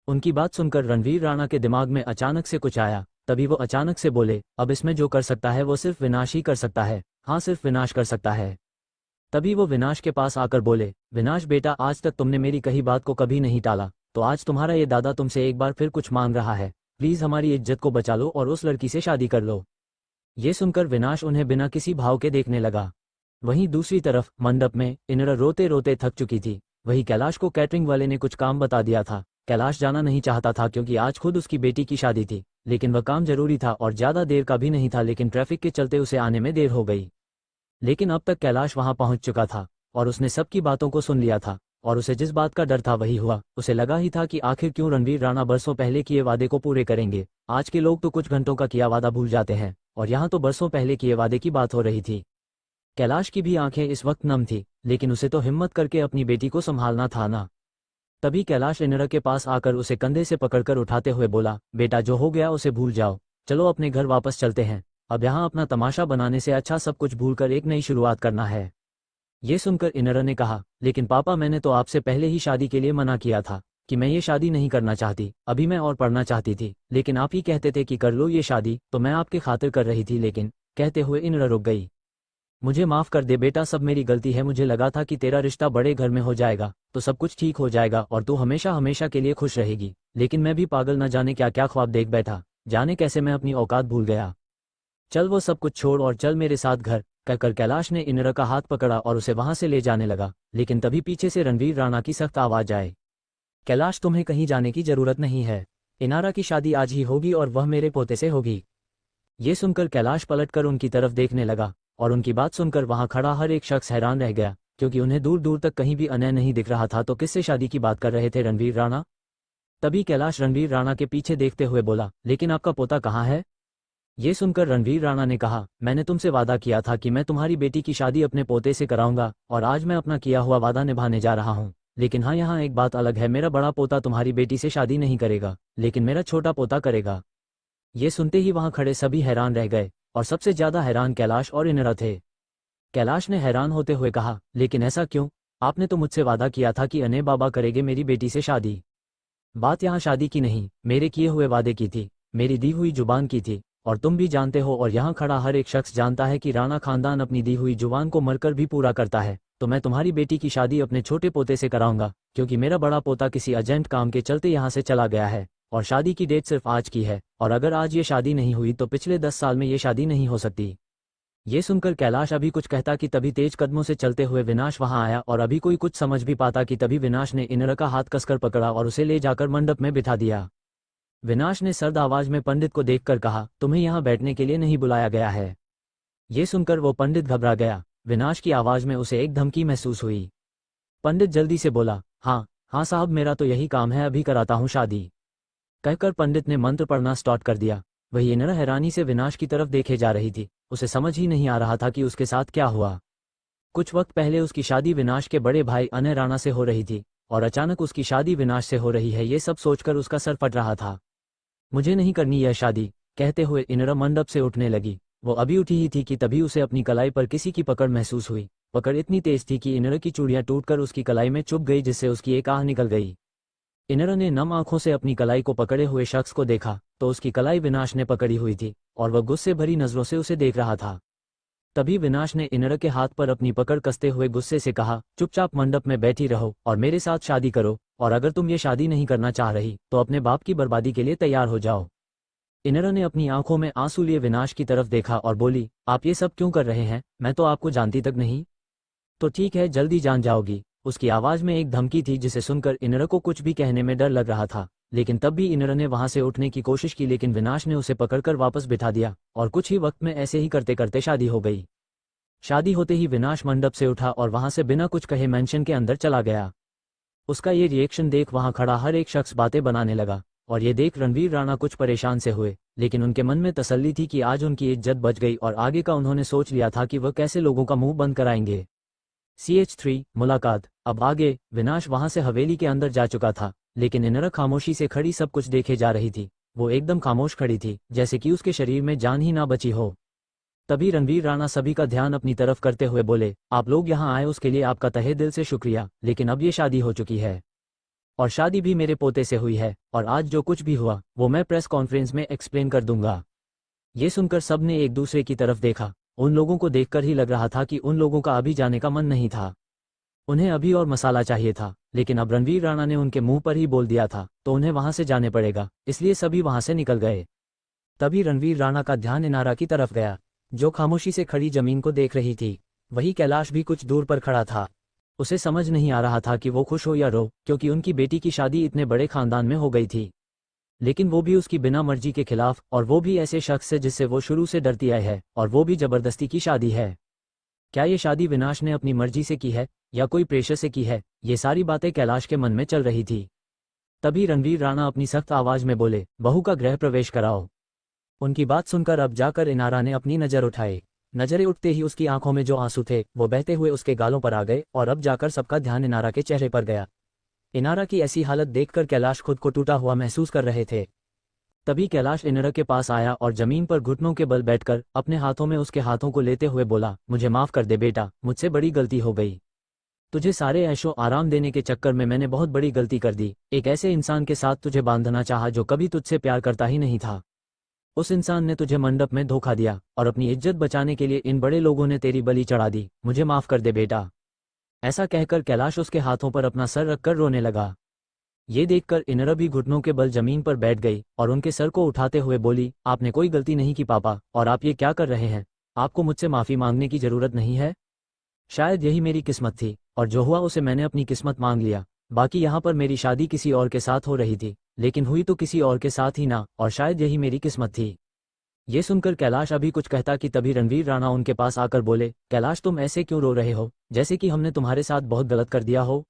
उनकी बात सुनकर रणवीर राणा के दिमाग में अचानक से कुछ आया। तभी वो अचानक से बोले, अब इसमें जो कर सकता है वो सिर्फ विनाश ही कर सकता है। हाँ, सिर्फ विनाश कर सकता है। तभी वो विनाश के पास आकर बोले, विनाश बेटा, आज तक तुमने मेरी कही बात को कभी नहीं टाला, तो आज तुम्हारा ये दादा तुमसे एक बार फिर कुछ मांग रहा है। प्लीज हमारी इज्जत को बचा लो और उस लड़की से शादी कर लो। ये सुनकर विनाश उन्हें बिना किसी भाव के देखने लगा। वहीं दूसरी तरफ मंडप में इनरा रोते रोते थक चुकी थी। वहीं कैलाश को कैटरिंग वाले ने कुछ काम बता दिया था। कैलाश जाना नहीं चाहता था क्योंकि आज खुद उसकी बेटी की शादी थी, लेकिन वह काम जरूरी था और ज्यादा देर का भी नहीं था, लेकिन ट्रैफिक के चलते उसे आने में देर हो गई। लेकिन अब तक कैलाश वहां पहुंच चुका था और उसने सबकी बातों को सुन लिया था, और उसे जिस बात का डर था वही हुआ। उसे लगा ही था कि आखिर क्यों रणवीर राणा बरसों पहले किए वादे को पूरे करेंगे। आज के लोग तो कुछ घंटों का किया वादा भूल जाते हैं, और यहाँ तो बरसों पहले किए वादे की बात हो रही थी। कैलाश की भी आंखें इस वक्त नम थी, लेकिन उसे तो हिम्मत करके अपनी बेटी को संभालना था ना। तभी कैलाश इनरा के पास आकर उसे कंधे से पकड़कर उठाते हुए बोला, बेटा, जो हो गया उसे भूल जाओ, चलो अपने घर वापस चलते हैं। अब यहाँ अपना तमाशा बनाने से अच्छा सब कुछ भूलकर एक नई शुरुआत करना है। ये सुनकर इनरा ने कहा, लेकिन पापा, मैंने तो आपसे पहले ही शादी के लिए मना किया था कि मैं ये शादी नहीं करना चाहती। अभी मैं और पढ़ना चाहती थी, लेकिन आप ही कहते थे कि कर लो ये शादी, तो मैं आपके खातिर कर रही थी। लेकिन कहते हुए इनरा रुक गई। मुझे माफ कर दे बेटा, सब मेरी गलती है। मुझे लगा था कि तेरा रिश्ता बड़े घर में हो जाएगा तो सब कुछ ठीक हो जाएगा और तू हमेशा हमेशा के लिए खुश रहेगी, लेकिन मैं भी पागल न जाने क्या क्या ख्वाब देख बैठा, जाने कैसे मैं अपनी औकात भूल गया। चल वो सब कुछ छोड़ और चल मेरे साथ घर, कहकर कैलाश ने इनरा का हाथ पकड़ा और उसे वहां से ले जाने लगा। लेकिन तभी पीछे से रणवीर राणा की सख्त आवाज आए, कैलाश, तुम्हें कहीं जाने की जरूरत नहीं है, इनारा की शादी आज ही होगी और वह मेरे पोते से होगी। ये सुनकर कैलाश पलटकर उनकी तरफ देखने लगा, और उनकी बात सुनकर वहां खड़ा हर एक शख्स हैरान रह गया, क्योंकि उन्हें दूर दूर तक कहीं भी अनय नहीं दिख रहा था। तो किससे शादी की बात कर रहे थे रणवीर राणा? तभी कैलाश रणवीर राणा के पीछे देखते हुए बोला, लेकिन आपका पोता कहाँ है? ये सुनकर रणवीर राणा ने कहा, मैंने तुमसे वादा किया था कि मैं तुम्हारी बेटी की शादी अपने पोते से कराऊंगा, और आज मैं अपना किया हुआ वादा निभाने जा रहा हूँ। लेकिन हाँ, यहाँ एक बात अलग है, मेरा बड़ा पोता तुम्हारी बेटी से शादी नहीं करेगा, लेकिन मेरा छोटा पोता करेगा। ये सुनते ही वहां खड़े सभी हैरान रह गए, और सबसे ज्यादा हैरान कैलाश और इनरा थे। कैलाश ने हैरान होते हुए कहा, लेकिन ऐसा क्यों? आपने तो मुझसे वादा किया था कि अनय बाबा करेंगे मेरी बेटी से शादी। बात यहाँ शादी की नहीं, मेरे किए हुए वादे की थी, मेरी दी हुई जुबान की थी, और तुम भी जानते हो और यहाँ खड़ा हर एक शख्स जानता है कि राणा खानदान अपनी दी हुई जुबान को मरकर भी पूरा करता है। तो मैं तुम्हारी बेटी की शादी अपने छोटे पोते से कराऊंगा, क्योंकि मेरा बड़ा पोता किसी अर्जेंट काम के चलते यहाँ से चला गया है, और शादी की डेट सिर्फ आज की है, और अगर आज ये शादी नहीं हुई तो पिछले 10 साल में ये शादी नहीं हो सकती। ये सुनकर कैलाश अभी कुछ कहता कि तभी तेज कदमों से चलते हुए विनाश वहां आया और अभी कोई कुछ समझ भी पाता कि तभी विनाश ने इनर का हाथ कसकर पकड़ा और उसे ले जाकर मंडप में बिठा दिया। विनाश ने सर्द आवाज में पंडित को देखकर कहा, तुम्हें यहाँ बैठने के लिए नहीं बुलाया गया है। ये सुनकर वो पंडित घबरा गया। विनाश की आवाज में उसे एक धमकी महसूस हुई। पंडित जल्दी से बोला, हाँ साहब, मेरा तो यही काम है, अभी कराता हूँ शादी। कहकर पंडित ने मंत्र पढ़ना स्टार्ट कर दिया। वही इनर हैरानी से विनाश की तरफ देखे जा रही थी। उसे समझ ही नहीं आ रहा था कि उसके साथ क्या हुआ। कुछ वक्त पहले उसकी शादी विनाश के बड़े भाई अनय राणा से हो रही थी और अचानक उसकी शादी विनाश से हो रही है, ये सब सोचकर उसका सर फट रहा था। मुझे नहीं करनी यह शादी, कहते हुए इनर मंडप से उठने लगी। वो अभी उठी ही थी कि तभी उसे अपनी कलाई पर किसी की पकड़ महसूस हुई। पकड़ इतनी तेज थी कि इनर की चूड़ियां टूटकर उसकी कलाई में चुभ गई, जिससे उसकी एक आह निकल गई। इनर ने नम आंखों से अपनी कलाई को पकड़े हुए शख्स को देखा तो उसकी कलाई विनाश ने पकड़ी हुई थी और वह गुस्से भरी नजरों से उसे देख रहा था। तभी विनाश ने इनर के हाथ पर अपनी पकड़ कसते हुए गुस्से से कहा, चुपचाप मंडप में बैठी रहो और मेरे साथ शादी करो, और अगर तुम ये शादी नहीं करना चाह रही तो अपने बाप की बर्बादी के लिए तैयार हो जाओ। इनर ने अपनी आंखों में आंसू लिए विनाश की तरफ देखा और बोली, आप ये सब क्यों कर रहे हैं? मैं तो आपको जानती तक नहीं। तो ठीक है, जल्दी जान जाओगी। उसकी आवाज में एक धमकी थी जिसे सुनकर इनर को कुछ भी कहने में डर लग रहा था, लेकिन तब भी इनर ने वहां से उठने की कोशिश की, लेकिन विनाश ने उसे पकड़कर वापस बिठा दिया और कुछ ही वक्त में ऐसे ही करते करते शादी हो गई। शादी होते ही विनाश मंडप से उठा और वहां से बिना कुछ कहे मेंशन के अंदर चला गया। उसका ये रिएक्शन देख वहां खड़ा हर एक शख्स बातें बनाने लगा और ये देख रणवीर राणा कुछ परेशान से हुए, लेकिन उनके मन में तसल्ली थी कि आज उनकी इज्जत बच गई और आगे का उन्होंने सोच लिया था कि वह कैसे लोगों का मुंह बंद कराएंगे। CH3 मुलाकात। अब आगे विनाश वहां से हवेली के अंदर जा चुका था, लेकिन इनर खामोशी से खड़ी सब कुछ देखे जा रही थी। वो एकदम खामोश खड़ी थी, जैसे कि उसके शरीर में जान ही ना बची हो। तभी रणवीर राणा सभी का ध्यान अपनी तरफ करते हुए बोले, आप लोग यहाँ आए उसके लिए आपका तहे दिल से शुक्रिया, लेकिन अब ये शादी हो चुकी है और शादी भी मेरे पोते से हुई है, और आज जो कुछ भी हुआ वो मैं प्रेस कॉन्फ्रेंस में एक्सप्लेन कर दूंगा। ये सुनकर सबने एक दूसरे की तरफ देखा। उन लोगों को देखकर ही लग रहा था कि उन लोगों का अभी जाने का मन नहीं था। उन्हें अभी और मसाला चाहिए था, लेकिन अब रणवीर राणा ने उनके मुंह पर ही बोल दिया था तो उन्हें वहां से जाने पड़ेगा, इसलिए सभी वहां से निकल गए। तभी रणवीर राणा का ध्यान इनारा की तरफ गया, जो खामोशी से खड़ी जमीन को देख रही थी। वही कैलाश भी कुछ दूर पर खड़ा था। उसे समझ नहीं आ रहा था कि वो खुश हो या रो, क्योंकि उनकी बेटी की शादी इतने बड़े खानदान में हो गई थी, लेकिन वो भी उसकी बिना मर्जी के खिलाफ, और वो भी ऐसे शख्स से जिससे वो शुरू से डरती आई है, और वो भी जबरदस्ती की शादी है। क्या ये शादी विनाश ने अपनी मर्जी से की है या कोई प्रेशर से की है? ये सारी बातें कैलाश के मन में चल रही थी। तभी रणवीर राणा अपनी सख्त आवाज में बोले, बहू का गृह प्रवेश कराओ। उनकी बात सुनकर अब जाकर इनारा ने अपनी नजर उठाई। नजरें उठते ही उसकी आंखों में जो आंसू थे वो बहते हुए उसके गालों पर आ गए, और अब जाकर सबका ध्यान इनारा के चेहरे पर गया। इनारा की ऐसी हालत देखकर कैलाश खुद को टूटा हुआ महसूस कर रहे थे। तभी कैलाश इनारा के पास आया और जमीन पर घुटनों के बल बैठकर अपने हाथों में उसके हाथों को लेते हुए बोला, मुझे माफ कर दे बेटा, मुझसे बड़ी गलती हो गई। तुझे सारे ऐशो आराम देने के चक्कर में मैंने बहुत बड़ी गलती कर दी। एक ऐसे इंसान के साथ तुझे बांधना चाहा जो कभी तुझसे प्यार करता ही नहीं था। उस इंसान ने तुझे मंडप में धोखा दिया और अपनी इज्जत बचाने के लिए इन बड़े लोगों ने तेरी बलि चढ़ा दी। मुझे माफ कर दे बेटा। ऐसा कहकर कैलाश उसके हाथों पर अपना सर रखकर रोने लगा। ये देखकर इनरा भी घुटनों के बल जमीन पर बैठ गई और उनके सर को उठाते हुए बोली, आपने कोई गलती नहीं की पापा, और आप ये क्या कर रहे हैं? आपको मुझसे माफी मांगने की जरूरत नहीं है। शायद यही मेरी किस्मत थी, और जो हुआ उसे मैंने अपनी किस्मत मांग लिया। बाकी यहाँ पर मेरी शादी किसी और के साथ हो रही थी, लेकिन हुई तो किसी और के साथ ही ना, और शायद यही मेरी किस्मत थी। ये सुनकर कैलाश अभी कुछ कहता कि तभी रणवीर राणा उनके पास आकर बोले, कैलाश तुम ऐसे क्यों रो रहे हो, जैसे कि हमने तुम्हारे साथ बहुत गलत कर दिया हो।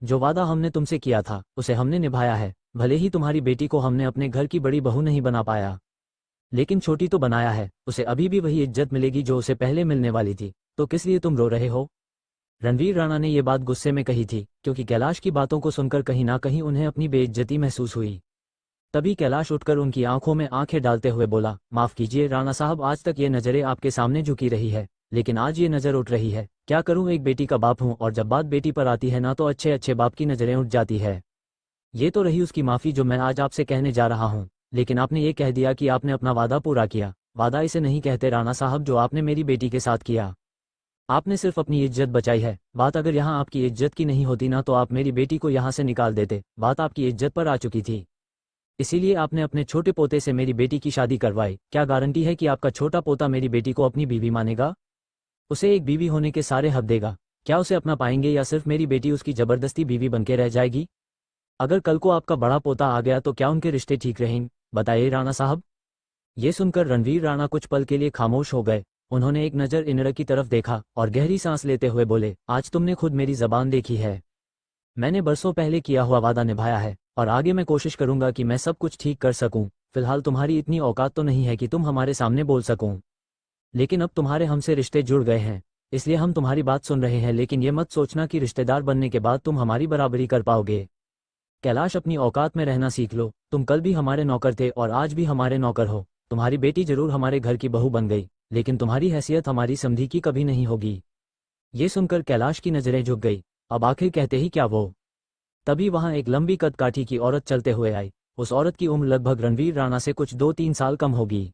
जो वादा हमने तुमसे किया था उसे हमने निभाया है। भले ही तुम्हारी बेटी को हमने अपने घर की बड़ी बहू नहीं बना पाया, लेकिन छोटी तो बनाया है। उसे अभी भी वही इज्जत मिलेगी जो उसे पहले मिलने वाली थी, तो किस लिए तुम रो रहे हो? रणवीर राणा ने ये बात गुस्से में कही थी, क्योंकि कैलाश की बातों को सुनकर कहीं ना कहीं उन्हें अपनी बेइज्जती महसूस हुई। तभी कैलाश उठकर उनकी आंखों में आंखें डालते हुए बोला, माफ कीजिए राणा साहब, आज तक ये नजरें आपके सामने झुकी रही है, लेकिन आज ये नजर उठ रही है। क्या करूं, एक बेटी का बाप हूं, और जब बात बेटी पर आती है ना तो अच्छे अच्छे बाप की नजरें उठ जाती है। ये तो रही उसकी माफी जो मैं आज आपसे कहने जा रहा हूं, लेकिन आपने ये कह दिया कि आपने अपना वादा पूरा किया। वादा इसे नहीं कहते राणा साहब जो आपने मेरी बेटी के साथ किया। आपने सिर्फ अपनी इज्जत बचाई है। बात अगर यहाँ आपकी इज्जत की नहीं होती ना तो आप मेरी बेटी को यहाँ से निकाल देते। बात आपकी इज्जत पर आ चुकी थी। इसीलिए आपने अपने छोटे पोते से मेरी बेटी की शादी करवाई। क्या गारंटी है कि आपका छोटा पोता मेरी बेटी को अपनी बीवी मानेगा? उसे एक बीवी होने के सारे हक देगा। क्या उसे अपना पाएंगे या सिर्फ मेरी बेटी उसकी जबरदस्ती बीवी बनके रह जाएगी? अगर कल को आपका बड़ा पोता आ गया तो क्या उनके रिश्ते ठीक रहेंगे? बताइए राणा साहब। ये सुनकर रणवीर राणा कुछ पल के लिए खामोश हो गए। उन्होंने एक नज़र इनर की तरफ देखा और गहरी सांस लेते हुए बोले, आज तुमने खुद मेरी जबान देखी है। मैंने बरसों पहले किया हुआ वादा निभाया है और आगे मैं कोशिश करूंगा कि मैं सब कुछ ठीक कर सकूं। फिलहाल तुम्हारी इतनी औकात तो नहीं है कि तुम हमारे सामने बोल सकूं, लेकिन अब तुम्हारे हमसे रिश्ते जुड़ गए हैं, इसलिए हम तुम्हारी बात सुन रहे हैं। लेकिन यह मत सोचना कि रिश्तेदार बनने के बाद तुम हमारी बराबरी कर पाओगे। कैलाश, अपनी औकात में रहना सीख लो। तुम कल भी हमारे नौकर थे और आज भी हमारे नौकर हो। तुम्हारी बेटी जरूर हमारे घर की बहू बन गई, लेकिन तुम्हारी हैसियत हमारी समधी की कभी नहीं होगी। ये सुनकर कैलाश की नजरें झुक गई। अब आखिर कहते ही क्या वो। तभी वहां एक लंबी कद काठी की औरत चलते हुए आई। उस औरत की उम्र लगभग रणवीर राणा से कुछ 2-3 साल कम होगी।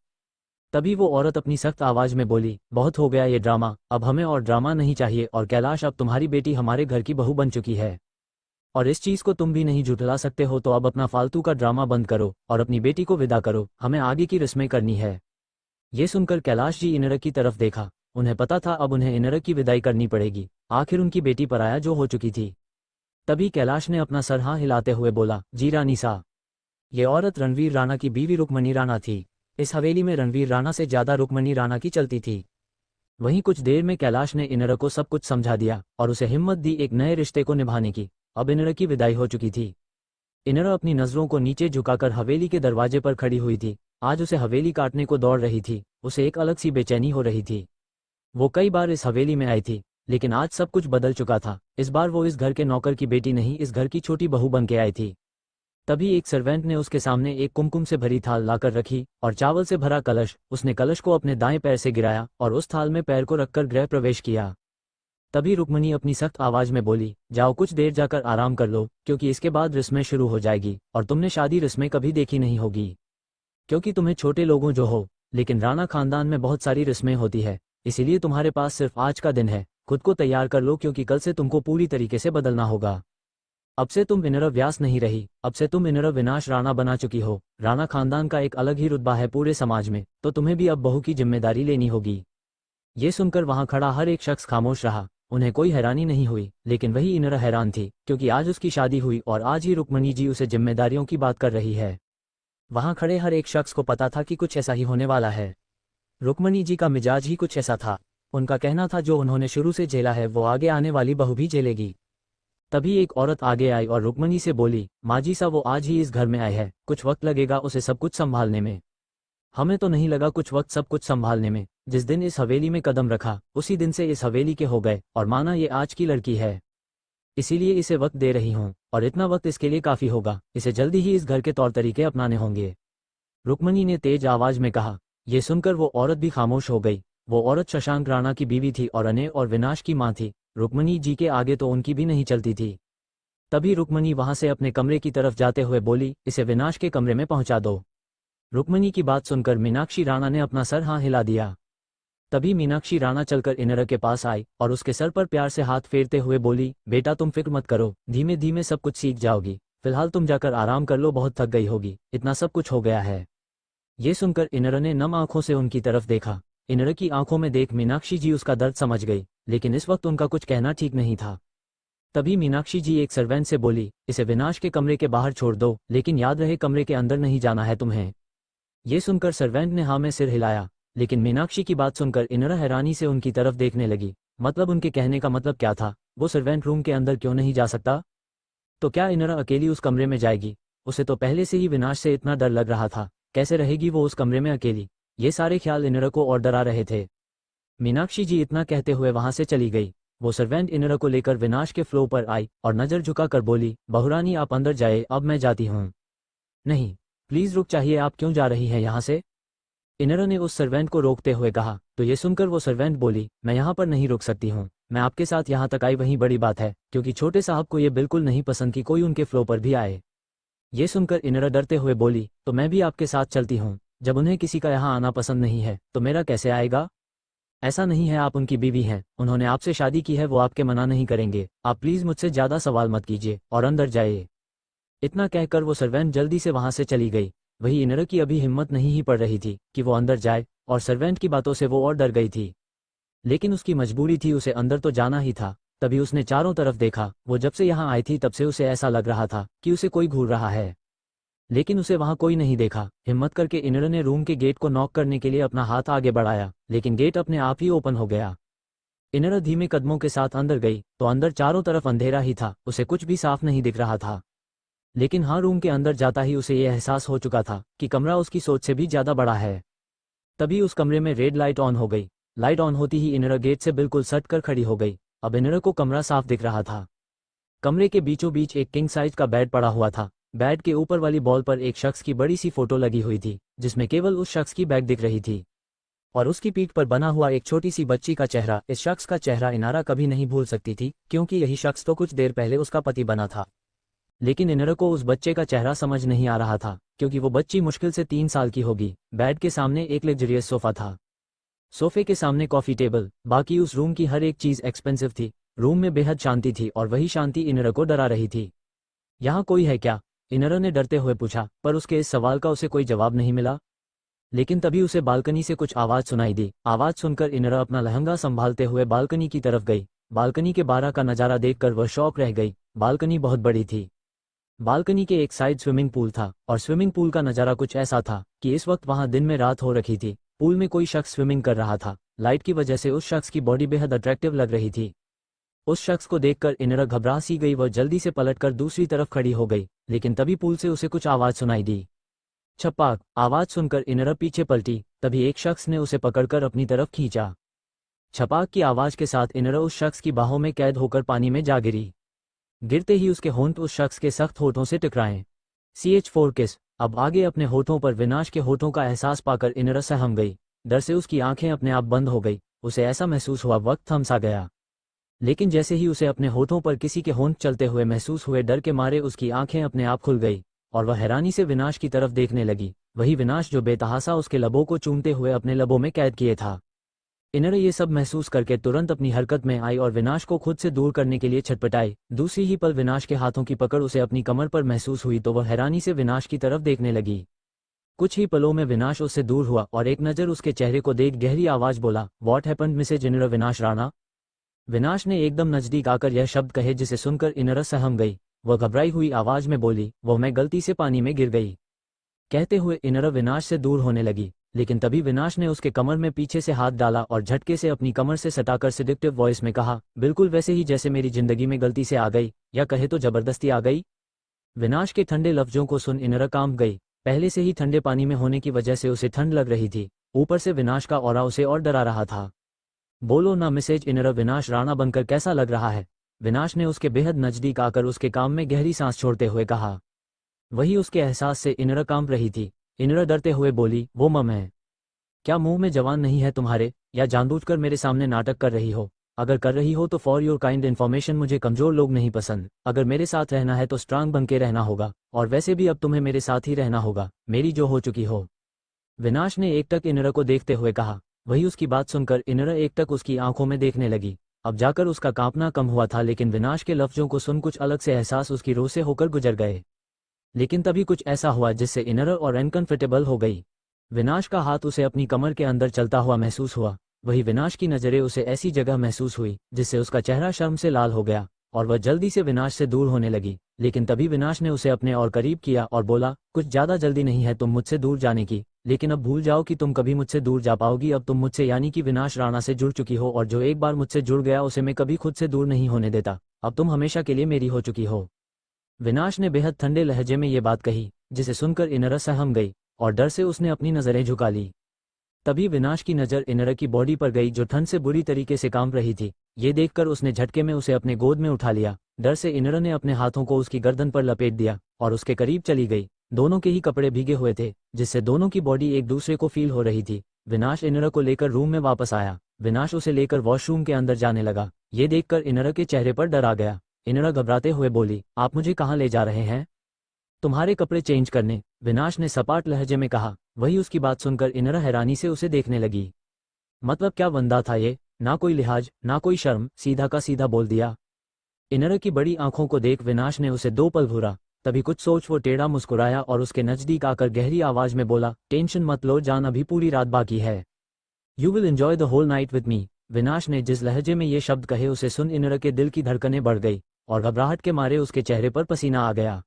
तभी वो औरत अपनी सख्त आवाज में बोली, बहुत हो गया ये ड्रामा, अब हमें और ड्रामा नहीं चाहिए। और कैलाश, अब तुम्हारी बेटी हमारे घर की बहू बन चुकी है और इस चीज को तुम भी नहीं झुठला सकते हो। तो अब अपना फालतू का ड्रामा बंद करो और अपनी बेटी को विदा करो, हमें आगे की रस्में करनी है। ये सुनकर कैलाश जी इनर की तरफ देखा। उन्हें पता था अब उन्हें इनर की विदाई करनी पड़ेगी। आखिर उनकी बेटी पराया जो हो चुकी थी। तभी कैलाश ने अपना सर हाँ हिलाते हुए बोला, जी रानी सा। ये औरत रणवीर राणा की बीवी रुक्मणी राणा थी। इस हवेली में रणवीर राणा से ज्यादा रुक्मणी राणा की चलती थी। वहीं कुछ देर में कैलाश ने इनर को सब कुछ समझा दिया और उसे हिम्मत दी एक नए रिश्ते को निभाने की। अब इनर की विदाई हो चुकी थी। इनर अपनी नजरों को नीचे झुकाकर हवेली के दरवाजे पर खड़ी हुई थी। आज उसे हवेली काटने को दौड़ रही थी। उसे एक अलग सी बेचैनी हो रही थी। वो कई बार इस हवेली में आई थी, लेकिन आज सब कुछ बदल चुका था। इस बार वो इस घर के नौकर की बेटी नहीं, इस घर की छोटी बहू बन के आई थी। तभी एक सर्वेंट ने उसके सामने एक कुमकुम से भरी थाल लाकर रखी और चावल से भरा कलश। उसने कलश को अपने दाएं पैर से गिराया और उस थाल में पैर को रखकर गृह प्रवेश किया। तभी रुक्मणी अपनी सख्त आवाज में बोली, जाओ कुछ देर जाकर आराम कर लो, क्योंकि इसके बाद रस्में शुरू हो जाएगी और तुमने शादी रस्में कभी देखी नहीं होगी। क्योंकि तुम्हें छोटे लोगों जो हो, लेकिन राणा खानदान में बहुत सारी रस्में होती है, इसीलिए तुम्हारे पास सिर्फ आज का दिन है। खुद को तैयार कर लो, क्योंकि कल से तुमको पूरी तरीके से बदलना होगा। अब से तुम विनर व्यास नहीं रही, अब से तुम विनर विनाश राणा बना चुकी हो। राणा खानदान का एक अलग ही रुतबा है पूरे समाज में, तो तुम्हें भी अब बहू की जिम्मेदारी लेनी होगी। ये सुनकर वहां खड़ा हर एक शख्स खामोश रहा। उन्हें कोई हैरानी नहीं हुई, लेकिन वही इनर हैरान थी, क्योंकि आज उसकी शादी हुई और आज ही रुक्मणी जी उसे जिम्मेदारियों की बात कर रही है। वहां खड़े हर एक शख्स को पता था कि कुछ ऐसा ही होने वाला है। रुक्मणी जी का मिजाज ही कुछ ऐसा था। उनका कहना था जो उन्होंने शुरू से झेला है वो आगे आने वाली बहू भी झेलेगी। तभी एक औरत आगे आई और रुक्मणी से बोली, माँ जी सा वो आज ही इस घर में आए है, कुछ वक्त लगेगा उसे सब कुछ संभालने में। हमें तो नहीं लगा कुछ वक्त सब कुछ संभालने में। जिस दिन इस हवेली में कदम रखा उसी दिन से इस हवेली के हो गए और माना ये आज की लड़की है, इसीलिए इसे वक्त दे रही हूँ और इतना वक्त इसके लिए काफी होगा। इसे जल्दी ही इस घर के तौर तरीके अपनाने होंगे, रुक्मणी ने तेज आवाज में कहा। यह सुनकर वो औरत भी खामोश हो गई। वो औरत शशांक राणा की बीवी थी और अनय और विनाश की मां थी। रुक्मणी जी के आगे तो उनकी भी नहीं चलती थी। तभी रुक्मणी वहां से अपने कमरे की तरफ जाते हुए बोली, इसे विनाश के कमरे में पहुंचा दो। रुक्मणी की बात सुनकर मीनाक्षी राणा ने अपना सर हाँ हिला दिया। तभी मीनाक्षी राणा चलकर इनर के पास आई और उसके सर पर प्यार से हाथ फेरते हुए बोली, बेटा तुम फिक्र मत करो, धीमे धीमे सब कुछ सीख जाओगी। फिलहाल तुम जाकर आराम कर लो, बहुत थक गई होगी, इतना सब कुछ हो गया है। ये सुनकर इनर ने नम आंखों से उनकी तरफ देखा। इनर की आंखों में देख मीनाक्षी जी उसका दर्द समझ गई, लेकिन इस वक्त उनका कुछ कहना ठीक नहीं था। तभी मीनाक्षी जी एक सर्वेंट से बोली, इसे विनाश के कमरे के बाहर छोड़ दो, लेकिन याद रहे कमरे के अंदर नहीं जाना है तुम्हें। ये सुनकर सर्वेंट ने हाँ में सिर हिलाया, लेकिन मीनाक्षी की बात सुनकर इनर हैरानी से उनकी तरफ देखने लगी। मतलब उनके कहने का मतलब क्या था? वो सर्वेंट रूम के अंदर क्यों नहीं जा सकता? तो क्या इनर अकेली उस कमरे में जाएगी? उसे तो पहले से ही विनाश से इतना डर लग रहा था, कैसे रहेगी वो उस कमरे में अकेली? ये सारे ख्याल इनर को और डरा रहे थे। मीनाक्षी जी इतना कहते हुए वहां से चली गई। वो सर्वेंट इनर को लेकर विनाश के फ्लोर पर आई और नजर झुकाकर बोली, बहुरानी आप अंदर जाए, अब मैं जाती हूँ। नहीं प्लीज रुक, चाहिए, आप क्यों जा रही हैं यहाँ से? इनर ने उस सर्वेंट को रोकते हुए कहा। तो ये सुनकर वो सर्वेंट बोली, मैं यहाँ पर नहीं रुक सकती हूँ, मैं आपके साथ यहाँ तक आई वही बड़ी बात है, क्योंकि छोटे साहब को ये बिल्कुल नहीं पसंद कि कोई उनके फ्लो पर भी आए। ये सुनकर इनर डरते हुए बोली, तो मैं भी आपके साथ चलती हूँ। जब उन्हें किसी का यहाँ आना पसंद नहीं है तो मेरा कैसे आएगा? ऐसा नहीं है, आप उनकी बीवी हैं, उन्होंने आपसे शादी की है, वो आपके मना नहीं करेंगे। आप प्लीज मुझसे ज्यादा सवाल मत कीजिए और अंदर जाइए। इतना कहकर वो सर्वेंट जल्दी से वहां से चली गई। वही इनर की अभी हिम्मत नहीं ही पड़ रही थी कि वो अंदर जाए, और सर्वेंट की बातों से वो और डर गई थी। लेकिन उसकी मजबूरी थी, उसे अंदर तो जाना ही था। तभी उसने चारों तरफ देखा। वो जब से यहाँ आई थी तब से उसे ऐसा लग रहा था कि उसे कोई घूर रहा है, लेकिन उसे वहां कोई नहीं देखा। हिम्मत करके इनर ने रूम के गेट को नॉक करने के लिए अपना हाथ आगे बढ़ाया, लेकिन गेट अपने आप ही ओपन हो गया। इनर धीमे कदमों के साथ अंदर गई तो अंदर चारों तरफ अंधेरा ही था, उसे कुछ भी साफ नहीं दिख रहा था। लेकिन हाँ, रूम के अंदर जाता ही उसे यह एहसास हो चुका था कि कमरा उसकी सोच से भी ज्यादा बड़ा है। तभी उस कमरे में रेड लाइट ऑन हो गई। लाइट ऑन होती ही इनर गेट से बिल्कुल सट कर खड़ी हो गई। अब इनर को कमरा साफ दिख रहा था। कमरे के बीचों बीच एक किंग साइज का बेड पड़ा हुआ था। बेड के ऊपर वाली बॉल पर एक शख्स की बड़ी सी फोटो लगी हुई थी, जिसमें केवल उस शख्स की बैक दिख रही थी, और उसकी पीठ पर बना हुआ एक छोटी सी बच्ची का चेहरा। इस शख्स का चेहरा इनारा कभी नहीं भूल सकती थी, क्योंकि यही शख्स तो कुछ देर पहले उसका पति बना था। लेकिन इनर को उस बच्चे का चेहरा समझ नहीं आ रहा था, क्योंकि वो बच्ची मुश्किल से 3 साल की होगी। बेड के सामने एक लग्जरियस सोफा था। सोफे के सामने कॉफी टेबल। बाकी उस रूम की हर एक चीज एक्सपेंसिव थी। रूम में बेहद शांति थी, और वही शांति इनर को डरा रही थी। यहाँ कोई है क्या? इनर ने डरते हुए पूछा, पर उसके इस सवाल का उसे कोई जवाब नहीं मिला। लेकिन तभी उसे बालकनी से कुछ आवाज सुनाई दी। आवाज सुनकर इनर अपना लहंगा संभालते हुए बालकनी की तरफ गई। बालकनी के बाहर का नजारा देखकर वह शॉक रह गई। बालकनी बहुत बड़ी थी। बालकनी के एक साइड स्विमिंग पूल था, और स्विमिंग पूल का नजारा कुछ ऐसा था कि इस वक्त वहां दिन में रात हो रखी थी। पूल में कोई शख्स स्विमिंग कर रहा था। लाइट की वजह से उस शख्स की बॉडी बेहद अट्रैक्टिव लग रही थी। उस शख्स को देखकर इनर घबरा सी गई। वह जल्दी से पलटकर दूसरी तरफ खड़ी हो गई, लेकिन तभी पूल से उसे कुछ आवाज सुनाई दी। छपाक। आवाज सुनकर इनर पीछे पलटी। तभी एक शख्स ने उसे पकड़कर अपनी तरफ खींचा। छपाक की आवाज के साथ इनर उस शख्स की बाहों में कैद होकर पानी में जा गिरी। गिरते ही उसके होंठ उस शख्स के सख्त होठों से टकराए। CH4 किस। अब आगे अपने होठों पर विनाश के होठों का एहसास पाकर इनर सहम गई। डर से उसकी आंखें अपने आप बंद हो गई। उसे ऐसा महसूस हुआ वक्त थम सा गया। लेकिन जैसे ही उसे अपने होठों पर किसी के होंठ चलते हुए महसूस हुए, डर के मारे उसकी आंखें अपने आप खुल गई, और वह हैरानी से विनाश की तरफ देखने लगी। वही विनाश जो बेतहासा उसके लबों को चूमते हुए अपने लबों में कैद किए था। इनर ये सब महसूस करके तुरंत अपनी हरकत में आई और विनाश को खुद से दूर करने के लिए छटपटाई। दूसरी ही पल विनाश के हाथों की पकड़ उसे अपनी कमर पर महसूस हुई तो वह हैरानी से विनाश की तरफ देखने लगी। कुछ ही पलों में विनाश उससे दूर हुआ, और एक नज़र उसके चेहरे को देख गहरी आवाज बोला, व्हाट हैपेंड मिसेज इनर विनाश राणा। विनाश ने एकदम नजदीक आकर यह शब्द कहे, जिसे सुनकर इनर सहम गई। वह घबराई हुई आवाज में बोली, वह मैं गलती से पानी में गिर गई। कहते हुए इनर विनाश से दूर होने लगी, लेकिन तभी विनाश ने उसके कमर में पीछे से हाथ डाला और झटके से अपनी कमर से सटाकर सिडिक्टिव वॉइस में कहा, बिल्कुल वैसे ही जैसे मेरी जिंदगी में गलती से आ गई, या कहे तो जबरदस्ती आ गई। विनाश के ठंडे लफ्जों को सुन इनर कांप गई। पहले से ही ठंडे पानी में होने की वजह से उसे ठंड लग रही थी, ऊपर से विनाश का ऑरा उसे और डरा रहा था। बोलो ना मिसेज इनर, विनाश राणा बनकर कैसा लग रहा है? विनाश ने उसके बेहद नजदीक आकर उसके कान में गहरी सांस छोड़ते हुए कहा। वही उसके एहसास से इनर कांप रही थी। इनर डरते हुए बोली, वो मम है। क्या मुंह में जवान नहीं है तुम्हारे, या जानबूझकर मेरे सामने नाटक कर रही हो? अगर कर रही हो तो फॉर योर काइंड इन्फॉर्मेशन, मुझे कमजोर लोग नहीं पसंद। अगर मेरे साथ रहना है तो स्ट्रांग बन के रहना होगा, और वैसे भी अब तुम्हें मेरे साथ ही रहना होगा, मेरी जो हो चुकी हो। विनाश ने एकटक इनर को देखते हुए कहा। वही उसकी बात सुनकर इनर एकटक उसकी आंखों में देखने लगी। अब जाकर उसका कांपना कम हुआ था, लेकिन विनाश के लफ्जों को सुन कुछ अलग से एहसास उसकी रूह से होकर गुजर गए। लेकिन तभी कुछ ऐसा हुआ जिससे इनर और अनकंफर्टेबल हो गई। विनाश का हाथ उसे अपनी कमर के अंदर चलता हुआ महसूस हुआ। वही विनाश की नजरें उसे ऐसी जगह महसूस हुई जिससे उसका चेहरा शर्म से लाल हो गया, और वह जल्दी से विनाश से दूर होने लगी। लेकिन तभी विनाश ने उसे अपने और करीब किया और बोला, कुछ ज्यादा जल्दी नहीं है तुम मुझसे दूर जाने की, लेकिन अब भूल जाओ कि तुम कभी मुझसे दूर जा पाओगी। अब तुम मुझसे यानी कि विनाश राणा से जुड़ चुकी हो, और जो एक बार मुझसे जुड़ गया उसे मैं कभी खुद से दूर नहीं होने देता। अब तुम हमेशा के लिए मेरी हो चुकी हो। विनाश ने बेहद ठंडे लहजे में ये बात कही, जिसे सुनकर इनर सहम गई, और डर से उसने अपनी नजरें झुका ली। तभी विनाश की नज़र इनर की बॉडी पर गई, जो ठंड से बुरी तरीके से कांप रही थी। ये देखकर उसने झटके में उसे अपने गोद में उठा लिया। डर से इनर ने अपने हाथों को उसकी गर्दन पर लपेट दिया और उसके करीब चली गई। दोनों के ही कपड़े भीगे हुए थे, जिससे दोनों की बॉडी एक दूसरे को फील हो रही थी। विनाश इनर को लेकर रूम में वापस आया। विनाश उसे लेकर वॉशरूम के अंदर जाने लगा। ये देखकर इनर के चेहरे पर डर आ गया। इनर घबराते हुए बोली, आप मुझे कहाँ ले जा रहे हैं? तुम्हारे कपड़े चेंज करने, विनाश ने सपाट लहजे में कहा। वही उसकी बात सुनकर इनर हैरानी से उसे देखने लगी। मतलब क्या बंदा था ये, ना कोई लिहाज ना कोई शर्म, सीधा का सीधा बोल दिया। इनर की बड़ी आंखों को देख विनाश ने उसे 2 पल घूरा, तभी कुछ सोच वो टेढ़ा मुस्कुराया और उसके नजदीक आकर गहरी आवाज में बोला, टेंशन मत लो जान, अभी पूरी रात बाकी है। You will enjoy the whole night with me. Vinash ने जिस लहजे में ये शब्द कहे उसे सुन इनर के दिल की धड़कनें बढ़ गई और घबराहट के मारे उसके चेहरे पर पसीना आ गया।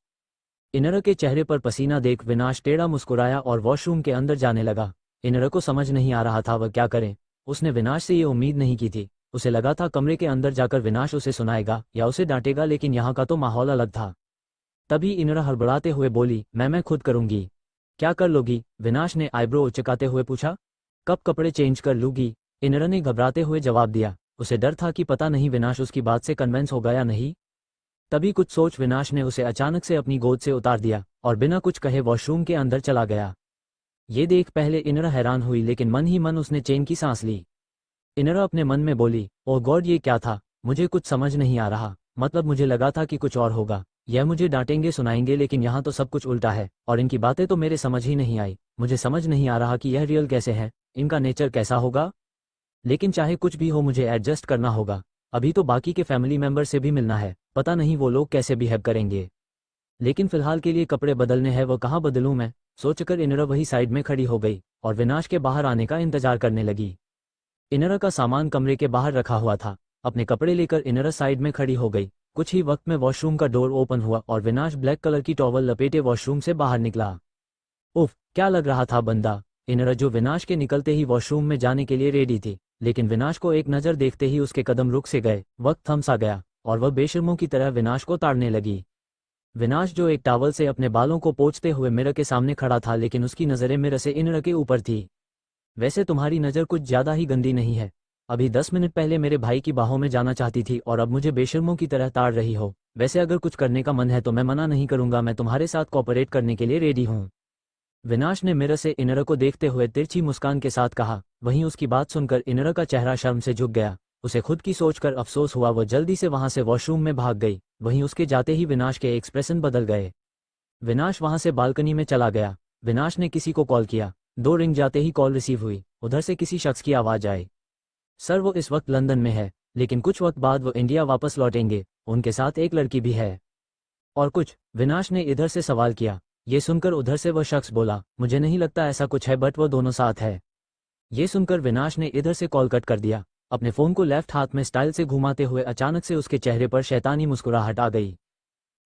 इनर के चेहरे पर पसीना देख विनाश टेढ़ा मुस्कुराया और वॉशरूम के अंदर जाने लगा। इनर को समझ नहीं आ रहा था वह क्या करे। उसने विनाश से ये उम्मीद नहीं की थी। उसे लगा था कमरे के अंदर जाकर विनाश उसे सुनाएगा या उसे डांटेगा, लेकिन यहाँ का तो माहौल अलग था। तभी इनर हड़बड़ाते हुए बोली, मैं खुद करूंगी। क्या कर लोगी? विनाश ने आईब्रो उचकाते हुए पूछा। कब कपड़े चेंज कर लूंगी, इनर ने घबराते हुए जवाब दिया। उसे डर था कि पता नहीं विनाश उसकी बात से कन्विंस होगा या नहीं। तभी कुछ सोच विनाश ने उसे अचानक से अपनी गोद से उतार दिया और बिना कुछ कहे वॉशरूम के अंदर चला गया। ये देख पहले इनर हैरान हुई, लेकिन मन ही मन उसने चैन की सांस ली। इनर अपने मन में बोली, ओह गॉड ये क्या था, मुझे कुछ समझ नहीं आ रहा। मतलब मुझे लगा था कि कुछ और होगा, यह मुझे डांटेंगे सुनाएंगे, लेकिन यहाँ तो सब कुछ उल्टा है और इनकी बातें तो मेरे समझ ही नहीं आई। मुझे समझ नहीं आ रहा कि यह रियल कैसे है, इनका नेचर कैसा होगा। लेकिन चाहे कुछ भी हो मुझे एडजस्ट करना होगा। अभी तो बाकी के फैमिली मेंबर से भी मिलना है, पता नहीं वो लोग कैसे बिहेव करेंगे। लेकिन फिलहाल के लिए कपड़े बदलने हैं, वो कहाँ बदलूं मैं, सोचकर इनर वही साइड में खड़ी हो गई और विनाश के बाहर आने का इंतजार करने लगी। इनर का सामान कमरे के बाहर रखा हुआ था। अपने कपड़े लेकर इनर साइड में खड़ी हो गई। कुछ ही वक्त में वॉशरूम का डोर ओपन हुआ और विनाश ब्लैक कलर की टॉवल लपेटे वॉशरूम से बाहर निकला। उफ, क्या लग रहा था बंदा। इनर जो विनाश के निकलते ही वॉशरूम में जाने के लिए रेडी थी, लेकिन विनाश को एक नज़र देखते ही उसके कदम रुक से गए। वक्त थम सा गया और वह बेशर्मों की तरह विनाश को ताड़ने लगी। विनाश जो एक टॉवल से अपने बालों को पोंछते हुए मिरर के सामने खड़ा था, लेकिन उसकी नज़रें मिरर से इनर के ऊपर थी। वैसे तुम्हारी नज़र कुछ ज़्यादा ही गंदी नहीं है। अभी 10 मिनट पहले मेरे भाई की बाहों में जाना चाहती थी और अब मुझे बेशर्मों की तरह ताड़ रही हो। वैसे अगर कुछ करने का मन है तो मैं मना नहीं करूंगा, मैं तुम्हारे साथ कोऑपरेट करने के लिए रेडी हूँ। विनाश ने मिरर से इनर को देखते हुए तिरछी मुस्कान के साथ कहा। वहीं उसकी बात सुनकर इनर का चेहरा शर्म से झुक गया। उसे खुद की सोचकर अफसोस हुआ। वह जल्दी से वहां से वॉशरूम में भाग गई। वहीं उसके जाते ही विनाश के एक्सप्रेशन बदल गए। विनाश वहां से बालकनी में चला गया। विनाश ने किसी को कॉल किया। 2 रिंग जाते ही कॉल रिसीव हुई। उधर से किसी शख्स की आवाज आई। सर वो इस वक्त लंदन में है, लेकिन कुछ वक्त बाद वो इंडिया वापस लौटेंगे। उनके साथ एक लड़की भी है। और कुछ? विनाश ने इधर से सवाल किया। ये सुनकर उधर से वह शख्स बोला, मुझे नहीं लगता ऐसा कुछ है, बट वो दोनों साथ है। ये सुनकर विनाश ने इधर से कॉल कट कर दिया। अपने फोन को लेफ्ट हाथ में स्टाइल से घुमाते हुए अचानक से उसके चेहरे पर शैतानी मुस्कुराहट आ गई।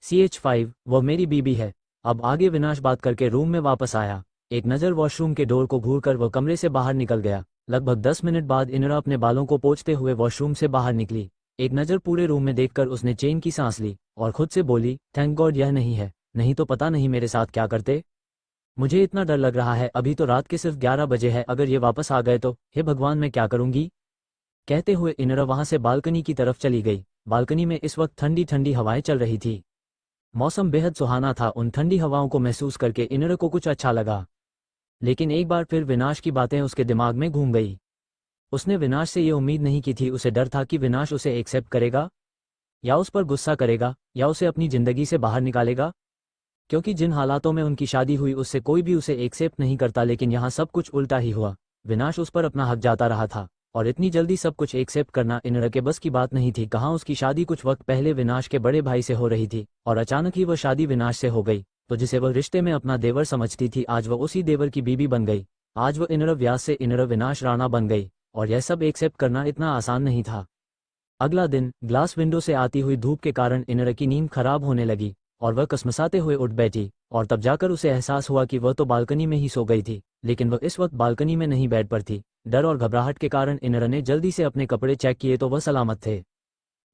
CH5 वो मेरी बीबी है। अब आगे विनाश बात करके रूम में वापस आया। एक नज़र वॉशरूम के डोर को घूरकर वह कमरे से बाहर निकल गया। लगभग 10 मिनट बाद इनरा अपने बालों को पोंछते हुए वॉशरूम से बाहर निकली। एक नज़र पूरे रूम में देखकर उसने चैन की सांस ली और खुद से बोली, थैंक गॉड यह नहीं है, नहीं तो पता नहीं मेरे साथ क्या करते। मुझे इतना डर लग रहा है। अभी तो रात के सिर्फ 11 बजे है, अगर ये वापस आ गए तो हे भगवान मैं क्या करूंगी। कहते हुए इनरा वहां से बालकनी की तरफ चली गई। बालकनी में इस वक्त ठंडी ठंडी हवाएं चल रही थी। मौसम बेहद सुहाना था। उन ठंडी हवाओं को महसूस करके इनरा को कुछ अच्छा लगा। लेकिन एक बार फिर विनाश की बातें उसके दिमाग में घूम गई। उसने विनाश से ये उम्मीद नहीं की थी। उसे डर था कि विनाश उसे एक्सेप्ट करेगा या उस पर गुस्सा करेगा या उसे अपनी जिंदगी से बाहर निकालेगा, क्योंकि जिन हालातों में उनकी शादी हुई उससे कोई भी उसे एक्सेप्ट नहीं करता। लेकिन यहाँ सब कुछ उल्टा ही हुआ। विनाश उस पर अपना हक जाता रहा था और इतनी जल्दी सब कुछ एक्सेप्ट करना इनर के बस की बात नहीं थी। कहाँ उसकी शादी कुछ वक्त पहले विनाश के बड़े भाई से हो रही थी और अचानक ही वह शादी विनाश से हो गई। तो जिसे वह रिश्ते में अपना देवर समझती थी, आज वह उसी देवर की बीबी बन गई। आज वह इनर व्यास से इनर विनाश राणा बन गई और यह सब एक्सेप्ट करना इतना आसान नहीं था। अगला दिन ग्लास विंडो से आती हुई धूप के कारण इनर की नींद खराब होने लगी और वह कसमसाते हुए उठ बैठी और तब जाकर उसे एहसास हुआ कि वह तो बालकनी में ही सो गई थी, लेकिन वह इस वक्त बालकनी में नहीं बेड पर थी। डर और घबराहट के कारण इनर ने जल्दी से अपने कपड़े चेक किए तो वह सलामत थे।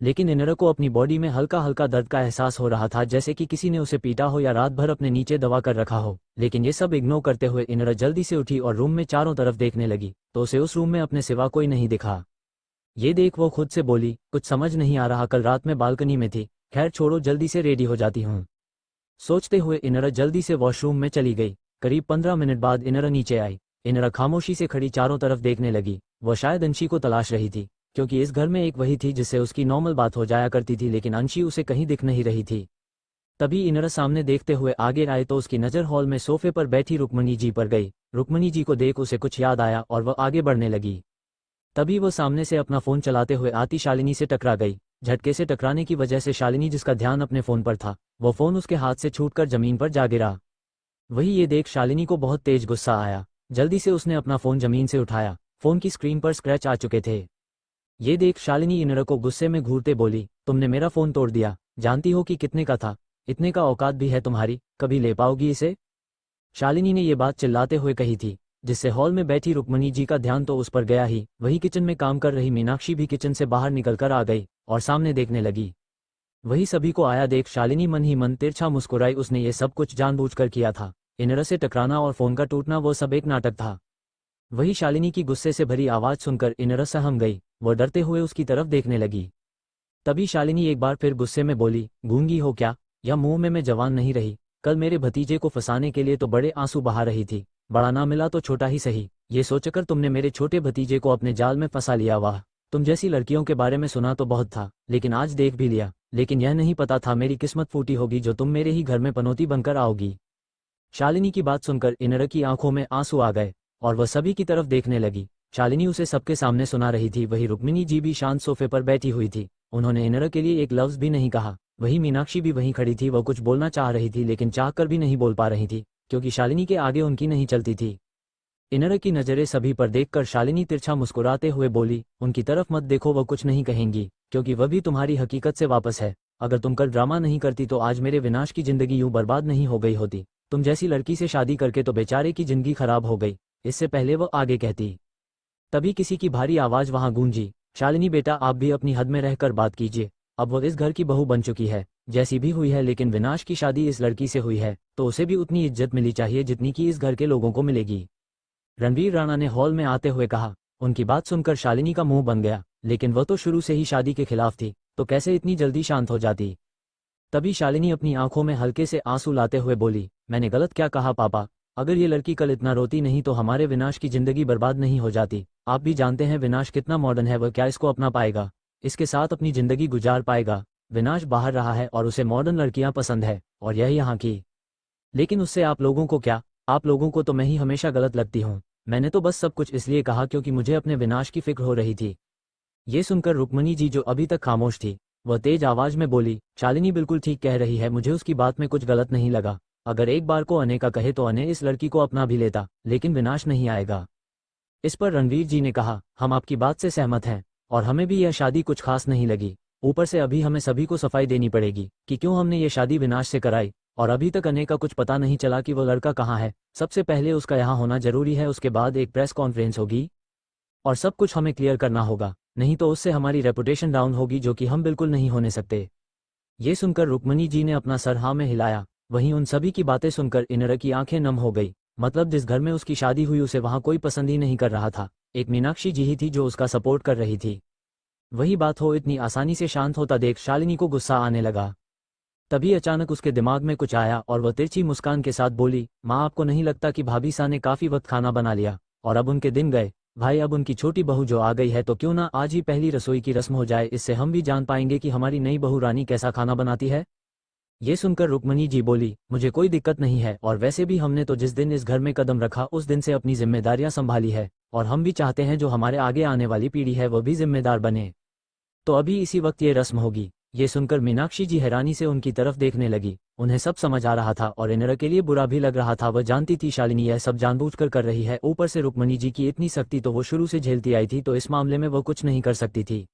लेकिन इनर को अपनी बॉडी में हल्का हल्का दर्द का एहसास हो रहा था, जैसे कि किसी ने उसे पीटा हो या रात भर अपने नीचे दबा कर रखा हो। लेकिन ये सब इग्नोर करते हुए इनर जल्दी से उठी और रूम में चारों तरफ देखने लगी तो उसे उस रूम में अपने सिवा कोई नहीं दिखा। ये देख वो खुद से बोली, कुछ समझ नहीं आ रहा, कल रात में बालकनी में थी। खैर छोड़ो, जल्दी से रेडी हो जाती हूँ। सोचते हुए इनर जल्दी से वॉशरूम में चली गई। करीब 15 मिनट बाद इनर नीचे आई। इनर खामोशी से खड़ी चारों तरफ देखने लगी। वह शायद अंशी को तलाश रही थी, क्योंकि इस घर में एक वही थी जिससे उसकी नॉर्मल बात हो जाया करती थी, लेकिन अंशी उसे कहीं दिख नहीं रही थी। तभी इनर सामने देखते हुए आगे आए तो उसकी नज़र हॉल में सोफे पर बैठी रुक्मणी जी पर गई। रुक्मणी जी को देख उसे कुछ याद आया और वह आगे बढ़ने लगी। तभी वह सामने से अपना फोन चलाते हुए आती शालिनी से टकरा गई। झटके से टकराने की वजह से शालिनी, जिसका ध्यान अपने फोन पर था, वो फोन उसके हाथ से छूटकर जमीन पर जा गिरा। वही ये देख शालिनी को बहुत तेज गुस्सा आया। जल्दी से उसने अपना फोन जमीन से उठाया। फोन की स्क्रीन पर स्क्रैच आ चुके थे। ये देख शालिनी इनर को गुस्से में घूरते बोली, तुमने मेरा फोन तोड़ दिया, जानती हो कि कितने का था? इतने का औकात भी है तुम्हारी? कभी ले पाओगी इसे? शालिनी ने ये बात चिल्लाते हुए कही थी, जिससे हॉल में बैठी रुक्मणी जी का ध्यान तो उस पर गया ही, वही किचन में काम कर रही मीनाक्षी भी किचन से बाहर निकलकर आ गई और सामने देखने लगी। वही सभी को आया देख शालिनी मन ही मन तिरछा मुस्कुराई। उसने ये सब कुछ जानबूझकर किया था। इनर से टकराना और फोन का टूटना वो सब एक नाटक था। वही शालिनी की गुस्से से भरी आवाज सुनकर इनर सहम गई। वो डरते हुए उसकी तरफ देखने लगी। तभी शालिनी एक बार फिर गुस्से में बोली, गूंगी हो क्या, या मुंह में मैं जवान नहीं रही? कल मेरे भतीजे को फंसाने के लिए तो बड़े आंसू बहा रही थी, बड़ा ना मिला तो छोटा ही सही, ये सोचकर तुमने मेरे छोटे भतीजे को अपने जाल में फंसा लिया। वाह, तुम जैसी लड़कियों के बारे में सुना तो बहुत था, लेकिन आज देख भी लिया। लेकिन यह नहीं पता था मेरी किस्मत फूटी होगी जो तुम मेरे ही घर में पनौती बनकर आओगी। शालिनी की बात सुनकर इनर की आंखों में आंसू आ गए और वह सभी की तरफ देखने लगी। शालिनी उसे सबके सामने सुना रही थी। वही रुक्मिणी जी भी शांत सोफे पर बैठी हुई थी। उन्होंने इनर के लिए एक लफ्ज भी नहीं कहा। वही मीनाक्षी भी वहीं खड़ी थी। वह कुछ बोलना चाह रही थी लेकिन चाहकर भी नहीं बोल पा रही थी, क्योंकि शालिनी के आगे उनकी नहीं चलती थी। इनर की नजरें सभी पर देखकर शालिनी तिरछा मुस्कुराते हुए बोली, उनकी तरफ मत देखो, वह कुछ नहीं कहेंगी, क्योंकि वह भी तुम्हारी हकीकत से वापस है। अगर तुम कल ड्रामा नहीं करती तो आज मेरे विनाश की जिंदगी यूं बर्बाद नहीं हो गई होती। तुम जैसी लड़की से शादी करके तो बेचारे की जिंदगी खराब हो गई। इससे पहले वह आगे कहती, तभी किसी की भारी आवाज वहां गूंजी, शालिनी बेटा आप भी अपनी हद में रहकर बात कीजिए। अब वो इस घर की बहू बन चुकी है, जैसी भी हुई है, लेकिन विनाश की शादी इस लड़की से हुई है तो उसे भी उतनी इज्जत मिली चाहिए जितनी कि इस घर के लोगों को मिलेगी। रणवीर राणा ने हॉल में आते हुए कहा। उनकी बात सुनकर शालिनी का मुंह बन गया, लेकिन वह तो शुरू से ही शादी के खिलाफ थी, तो कैसे इतनी जल्दी शांत हो जाती। तभी शालिनी अपनी आंखों में हल्के से आंसू लाते हुए बोली, मैंने गलत क्या कहा पापा? अगर ये लड़की कल इतना रोती नहीं तो हमारे विनाश की जिंदगी बर्बाद नहीं हो जाती। आप भी जानते हैं विनाश कितना मॉडर्न है, वह क्या इसको अपना पाएगा, इसके साथ अपनी जिंदगी गुजार पाएगा? विनाश बाहर रहा है और उसे मॉडर्न लड़कियां पसंद है, और यह यहाँ की। लेकिन उससे आप लोगों को क्या? आप लोगों को तो मैं ही हमेशा गलत लगती हूँ। मैंने तो बस सब कुछ इसलिए कहा क्योंकि मुझे अपने विनाश की फिक्र हो रही थी। ये सुनकर रुक्मणी जी, जो अभी तक खामोश थी, वह तेज आवाज में बोली, शालिनी बिल्कुल ठीक कह रही है, मुझे उसकी बात में कुछ गलत नहीं लगा। अगर एक बार को अने का कहे तो अने इस लड़की को अपना भी लेता, लेकिन विनाश नहीं आएगा। इस पर रणवीर जी ने कहा, हम आपकी बात से सहमत हैं, और हमें भी यह शादी कुछ खास नहीं लगी। ऊपर से अभी हमें सभी को सफाई देनी पड़ेगी कि क्यों हमने ये शादी विनाश से कराई, और अभी तक अने का कुछ पता नहीं चला कि वो लड़का कहाँ है। सबसे पहले उसका यहाँ होना जरूरी है, उसके बाद एक प्रेस कॉन्फ्रेंस होगी और सब कुछ हमें क्लियर करना होगा, नहीं तो उससे हमारी रेपुटेशन डाउन होगी, जो कि हम बिल्कुल नहीं होने सकते। ये सुनकर रुक्मणी जी ने अपना सर हाँ में हिलाया। वहीं उन सभी की बातें सुनकर इनर की आंखें नम हो गई। मतलब जिस घर में उसकी शादी हुई उसे वहां कोई पसंद ही नहीं कर रहा था। एक मीनाक्षी जी ही थी जो उसका सपोर्ट कर रही थी। वही बात हो इतनी आसानी से शांत होता देख शालिनी को गुस्सा आने लगा। तभी अचानक उसके दिमाग में कुछ आया और वह तिरछी मुस्कान के साथ बोली, माँ आपको नहीं लगता कि भाभी सा ने काफी वक्त खाना बना लिया और अब उनके दिन गए? भाई अब उनकी छोटी बहू जो आ गई है तो क्यों ना आज ही पहली रसोई की रस्म हो जाए, इससे हम भी जान पाएंगे कि हमारी नई बहू रानी कैसा खाना बनाती है। ये सुनकर रुक्मणी जी बोली, मुझे कोई दिक्कत नहीं है, और वैसे भी हमने तो जिस दिन इस घर में कदम रखा उस दिन से अपनी जिम्मेदारियां संभाली है, और हम भी चाहते हैं जो हमारे आगे आने वाली पीढ़ी है वह भी जिम्मेदार बने। तो अभी इसी वक्त ये रस्म होगी। ये सुनकर मीनाक्षी जी हैरानी से उनकी तरफ देखने लगी। उन्हें सब समझ आ रहा था और इनर के लिए बुरा भी लग रहा था। वह जानती थी शालिनी यह सब जानबूझकर कर रही है। ऊपर से रुक्मणी जी की इतनी सख्ती तो वो शुरू से झेलती आई थी, तो इस मामले में वह कुछ नहीं कर सकती थी।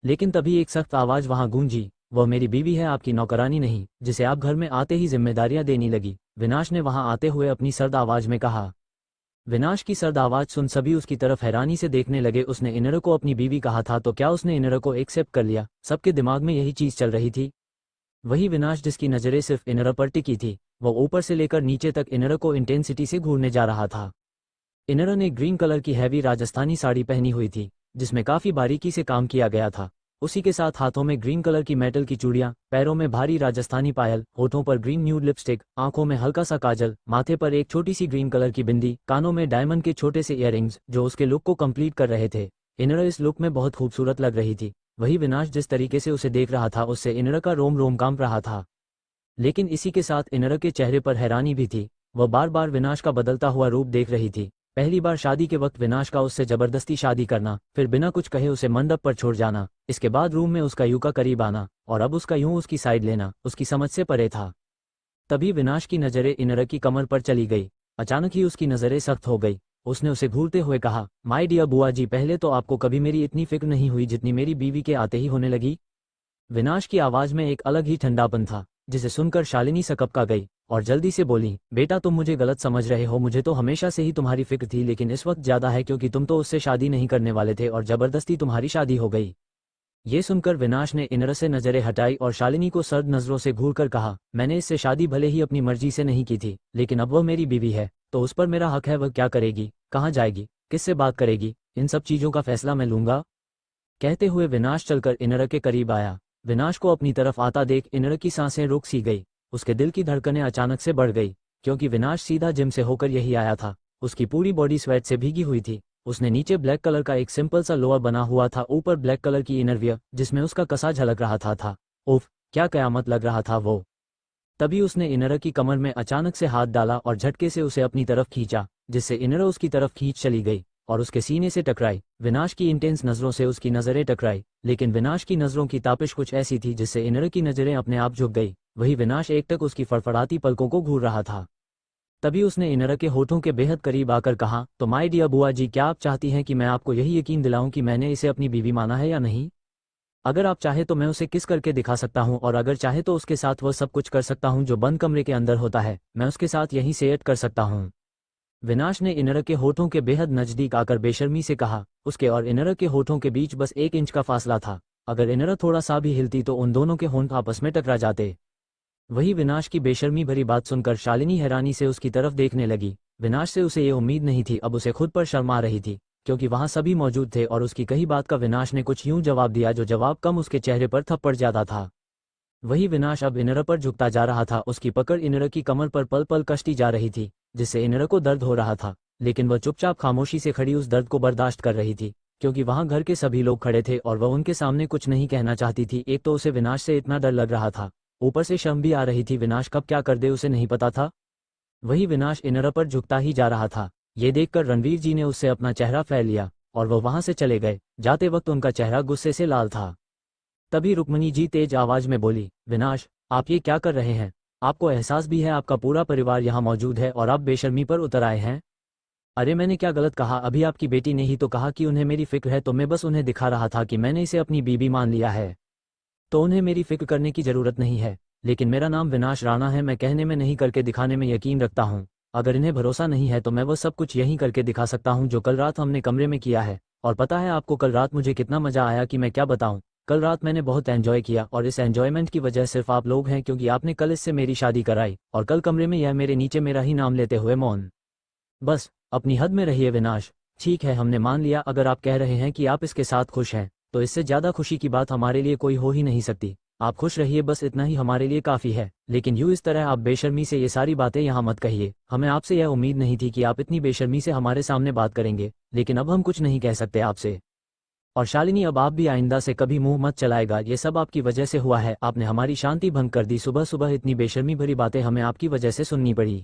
लेकिन तभी एक सख्त आवाज वहां गूंजी, वह मेरी बीवी है, आपकी नौकरानी नहीं, जिसे आप घर में आते ही जिम्मेदारियां देने लगी। विनाश ने वहां आते हुए अपनी सर्द आवाज में कहा। विनाश की सर्द आवाज सुन सभी उसकी तरफ हैरानी से देखने लगे। उसने इनर को अपनी बीवी कहा था तो क्या उसने इनर को एक्सेप्ट कर लिया? सबके दिमाग में यही चीज चल रही थी। वही विनाश जिसकी नजरें सिर्फ इनर पर टिकी थी, वह ऊपर से लेकर नीचे तक इनर को इंटेंसिटी से घूरने जा रहा था। इनर ने ग्रीन कलर की हैवी राजस्थानी साड़ी पहनी हुई थी जिसमें काफी बारीकी से काम किया गया था। उसी के साथ हाथों में ग्रीन कलर की मेटल की चूड़ियां, पैरों में भारी राजस्थानी पायल, होठों पर ग्रीन न्यूड लिपस्टिक, आंखों में हल्का सा काजल, माथे पर एक छोटी सी ग्रीन कलर की बिंदी, कानों में डायमंड के छोटे से इयररिंग्स जो उसके लुक को कंप्लीट कर रहे थे। इनर इस लुक में बहुत खूबसूरत लग रही थी। वही विनाश जिस तरीके से उसे देख रहा था उससे इनर का रोम रोम कांप रहा था। लेकिन इसी के साथ इनर के चेहरे पर हैरानी भी थी। वह बार बार विनाश का बदलता हुआ रूप देख रही थी। पहली बार शादी के वक्त विनाश का उससे जबरदस्ती शादी करना, फिर बिना कुछ कहे उसे मंडप पर छोड़ जाना, इसके बाद रूम में उसका यूं का करीब आना और अब उसका यूं उसकी साइड लेना उसकी समझ से परे था। तभी विनाश की नज़रें इनर की कमर पर चली गई। अचानक ही उसकी नज़रें सख्त हो गई। उसने उसे घूरते हुए कहा, माय डियर बुआ जी, पहले तो आपको कभी मेरी इतनी फिक्र नहीं हुई जितनी मेरी बीवी के आते ही होने लगी। विनाश की आवाज़ में एक अलग ही ठंडापन था, जिसे सुनकर शालिनी सकपका गई और जल्दी से बोली, बेटा तुम मुझे गलत समझ रहे हो, मुझे तो हमेशा से ही तुम्हारी फिक्र थी, लेकिन इस वक्त ज़्यादा है क्योंकि तुम तो उससे शादी नहीं करने वाले थे और ज़बरदस्ती तुम्हारी शादी हो गई। ये सुनकर विनाश ने इनर से नज़रें हटाई और शालिनी को सर्द नज़रों से घूरकर कहा, मैंने इससे शादी भले ही अपनी मर्जी से नहीं की थी, लेकिन अब वह मेरी बीवी है तो उस पर मेरा हक है। वह क्या करेगी, कहाँ जाएगी, किससे बात करेगी, इन सब चीज़ों का फैसला मैं लूँगा। कहते हुए विनाश चलकर इनर के करीब आया। विनाश को अपनी तरफ आता देख इनर की सांसें रुक सी गई। उसके दिल की धड़कनें अचानक से बढ़ गई, क्योंकि विनाश सीधा जिम से होकर यही आया था। उसकी पूरी बॉडी स्वेट से भीगी हुई थी। उसने नीचे ब्लैक कलर का एक सिंपल सा लोअर बना हुआ था, ऊपर ब्लैक कलर की इनरवियर जिसमें उसका कसा झलक रहा था। उफ, क्या कयामत लग रहा था वो। तभी उसने इनर की कमर में अचानक से हाथ डाला और झटके से उसे अपनी तरफ खींचा, जिससे इनर उसकी तरफ खींच चली गई और उसके सीने से टकराई। विनाश की इंटेंस नज़रों से उसकी नज़रें टकराई, लेकिन विनाश की नज़रों की तापिश कुछ ऐसी थी जिससे इनर की नज़रें अपने आप झुक गई। वही विनाश एकटक उसकी फड़फड़ाती पलकों को घूर रहा था। तभी उसने इनर के होठों के बेहद करीब आकर कहा, तो माय डियर बुआ जी, क्या आप चाहती हैं कि मैं आपको यही यकीन दिलाऊं कि मैंने इसे अपनी बीवी माना है या नहीं? अगर आप चाहे तो मैं उसे किस करके दिखा सकता हूं, और अगर चाहे तो उसके साथ वह सब कुछ कर सकता हूं जो बंद कमरे के अंदर होता है। मैं उसके साथ यहीं सेट कर सकता हूं। विनाश ने इनर के होठों के बेहद नजदीक आकर बेशर्मी से कहा। उसके और इनर के होठों के बीच बस 1 इंच का फासला था। अगर इनर थोड़ा सा भी हिलती तो उन दोनों के होंठ आपस में टकरा जाते। वही विनाश की बेशर्मी भरी बात सुनकर शालिनी हैरानी से उसकी तरफ देखने लगी। विनाश से उसे ये उम्मीद नहीं थी। अब उसे खुद पर शर्म आ रही थी, क्योंकि वहां सभी मौजूद थे और उसकी कही बात का विनाश ने कुछ यूं जवाब दिया जो जवाब कम उसके चेहरे पर थप्पड़ ज्यादा था। वही विनाश अब इनर पर झुकता जा रहा था। उसकी पकड़ इनर की कमर पर पल पल कश्ती जा रही थी, जिससे इनर को दर्द हो रहा था, लेकिन वह चुपचाप खामोशी से खड़ी उस दर्द को बर्दाश्त कर रही थी, क्योंकि वहां घर के सभी लोग खड़े थे और वह उनके सामने कुछ नहीं कहना चाहती थी। एक तो उसे विनाश से इतना डर लग रहा था, ऊपर से शर्म भी आ रही थी। विनाश कब क्या कर दे उसे नहीं पता था। वही विनाश इनर पर झुकता ही जा रहा था। ये देखकर रणवीर जी ने उससे अपना चेहरा फेर लिया और वह वहां से चले गए। जाते वक्त उनका चेहरा गुस्से से लाल था। तभी रुक्मणी जी तेज आवाज में बोली, विनाश, आप ये क्या कर रहे हैं? आपको एहसास भी है आपका पूरा परिवार यहाँ मौजूद है और आप बेशर्मी पर उतर आए हैं? अरे मैंने क्या गलत कहा? अभी आपकी बेटी ने ही तो कहा कि उन्हें मेरी फिक्र है, तो मैं बस उन्हें दिखा रहा था कि मैंने इसे अपनी बीबी मान लिया है, तो उन्हें मेरी फिक्र करने की जरूरत नहीं है। लेकिन मेरा नाम विनाश राणा है। मैं कहने में नहीं करके दिखाने में यकीन रखता हूँ। अगर इन्हें भरोसा नहीं है तो मैं वह सब कुछ यहीं करके दिखा सकता हूँ जो कल रात हमने कमरे में किया है। और पता है आपको कल रात मुझे कितना मजा आया कि मैं क्या बताऊँ। कल रात मैंने बहुत एंजॉय किया और इस एंजॉयमेंट की वजह सिर्फ आप लोग हैं, क्योंकि आपने कल इससे मेरी शादी कराई और कल कमरे में यह मेरे नीचे मेरा ही नाम लेते हुए मौन। बस अपनी हद में रहिए विनाश। ठीक है, हमने मान लिया। अगर आप कह रहे हैं कि आप इसके साथ खुश हैं, तो इससे ज़्यादा खुशी की बात हमारे लिए कोई हो ही नहीं सकती। आप खुश रहिए, बस इतना ही हमारे लिए काफ़ी है। लेकिन यूँ इस तरह आप बेशर्मी से ये सारी बातें यहाँ मत कहिए। हमें आपसे यह उम्मीद नहीं थी कि आप इतनी बेशर्मी से हमारे सामने बात करेंगे, लेकिन अब हम कुछ नहीं कह सकते आपसे। और शालिनी, अब आप भी आइंदा से कभी मुंह मत चलाएगा। ये सब आपकी वजह से हुआ है। आपने हमारी शांति भंग कर दी। सुबह सुबह इतनी बेशर्मी भरी बातें हमें आपकी वजह से सुननी पड़ी।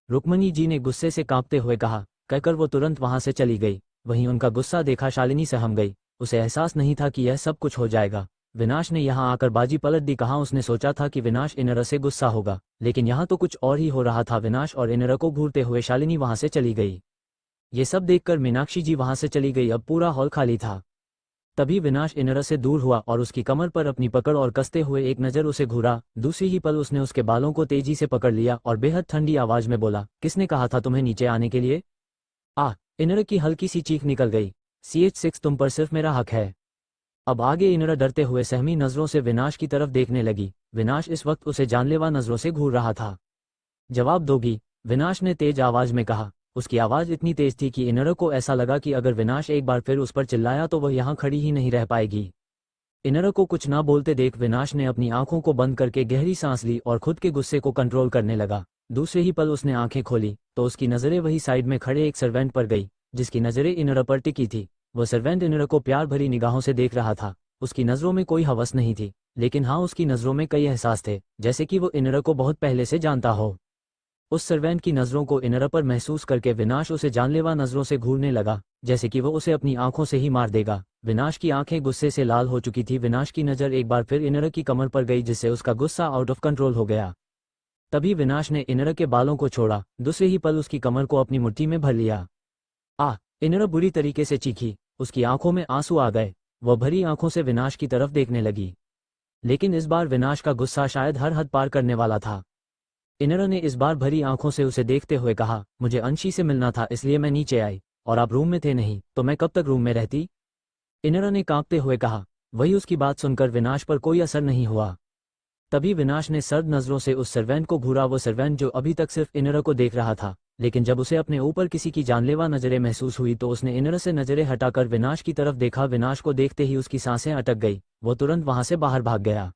रुक्मणी जी ने गुस्से से कांपते हुए कहा। कहकर वो तुरंत वहां से चली गई। वहीं उनका गुस्सा देखा शालिनी सहम गई। उसे एहसास नहीं था कि यह सब कुछ हो जाएगा। विनाश ने यहाँ आकर बाजी पलट दी। कहाँ उसने सोचा था कि विनाश इनर से गुस्सा होगा, लेकिन यहाँ तो कुछ और ही हो रहा था। विनाश और इनर को घूरते हुए शालिनी वहां से चली गई। ये सब देखकर मीनाक्षी जी वहां से चली गई। अब पूरा हॉल खाली था। तभी विनाश इनर से दूर हुआ और उसकी कमर पर अपनी पकड़ और कसते हुए एक नज़र उसे घूरा। दूसरी ही पल उसने उसके बालों को तेजी से पकड़ लिया और बेहद ठंडी आवाज में बोला, किसने कहा था तुम्हें नीचे आने के लिए? इनर की हल्की सी चीख निकल गई। CH6, तुम पर सिर्फ मेरा हक है। अब आगे इनर डरते हुए सहमी नजरों से विनाश की तरफ देखने लगी। विनाश इस वक्त उसे जानलेवा नजरों से घूर रहा था। जवाब दोगी? विनाश ने तेज आवाज में कहा। उसकी आवाज इतनी तेज थी कि इनर को ऐसा लगा कि अगर विनाश एक बार फिर उस पर चिल्लाया तो वह यहाँ खड़ी ही नहीं रह पाएगी। इनर को कुछ ना बोलते देख विनाश ने अपनी आंखों को बंद करके गहरी सांस ली और खुद के गुस्से को कंट्रोल करने लगा। दूसरे ही पल उसने आंखें खोली तो उसकी नजरें वही साइड में खड़े एक सर्वेंट पर गई, जिसकी नजरें इनर पर टिकी थी। वह सर्वेंट इनर को प्यार भरी निगाहों से देख रहा था। उसकी नजरों में कोई हवस नहीं थी, लेकिन हाँ, उसकी नजरों में कई एहसास थे, जैसे कि वो इनर को बहुत पहले से जानता हो। उस सर्वेंट की नज़रों को इनर पर महसूस करके विनाश उसे जानलेवा नज़रों से घूरने लगा, जैसे कि वो उसे अपनी आंखों से ही मार देगा। विनाश की आंखें गुस्से से लाल हो चुकी थी। विनाश की नज़र एक बार फिर इनर की कमर पर गई, जिससे उसका गुस्सा आउट ऑफ कंट्रोल हो गया। तभी विनाश ने इनर के बालों को छोड़ा, दूसरे ही पल उसकी कमर को अपनी मुट्ठी में भर लिया। इनर बुरी तरीके से चीखी, उसकी आंखों में आंसू आ गए। वह भरी आंखों से विनाश की तरफ देखने लगी, लेकिन इस बार विनाश का गुस्सा शायद हर हद पार करने वाला था। इनर ने इस बार भरी आंखों से उसे देखते हुए कहा, मुझे अंशी से मिलना था इसलिए मैं नीचे आई, और आप रूम में थे नहीं तो मैं कब तक रूम में रहती? इनर ने कांपते हुए कहा। वही उसकी बात सुनकर विनाश पर कोई असर नहीं हुआ। तभी विनाश ने सर्द नजरों से उस सर्वेंट को घूरा, वो सर्वेंट जो अभी तक सिर्फ इनर को देख रहा था, लेकिन जब उसे अपने ऊपर किसी की जानलेवा नजरें महसूस हुई तो उसने इनर से नजरें हटाकर विनाश की तरफ देखा। विनाश को देखते ही उसकी सांसें अटक गई, वो तुरंत वहां से बाहर भाग गया।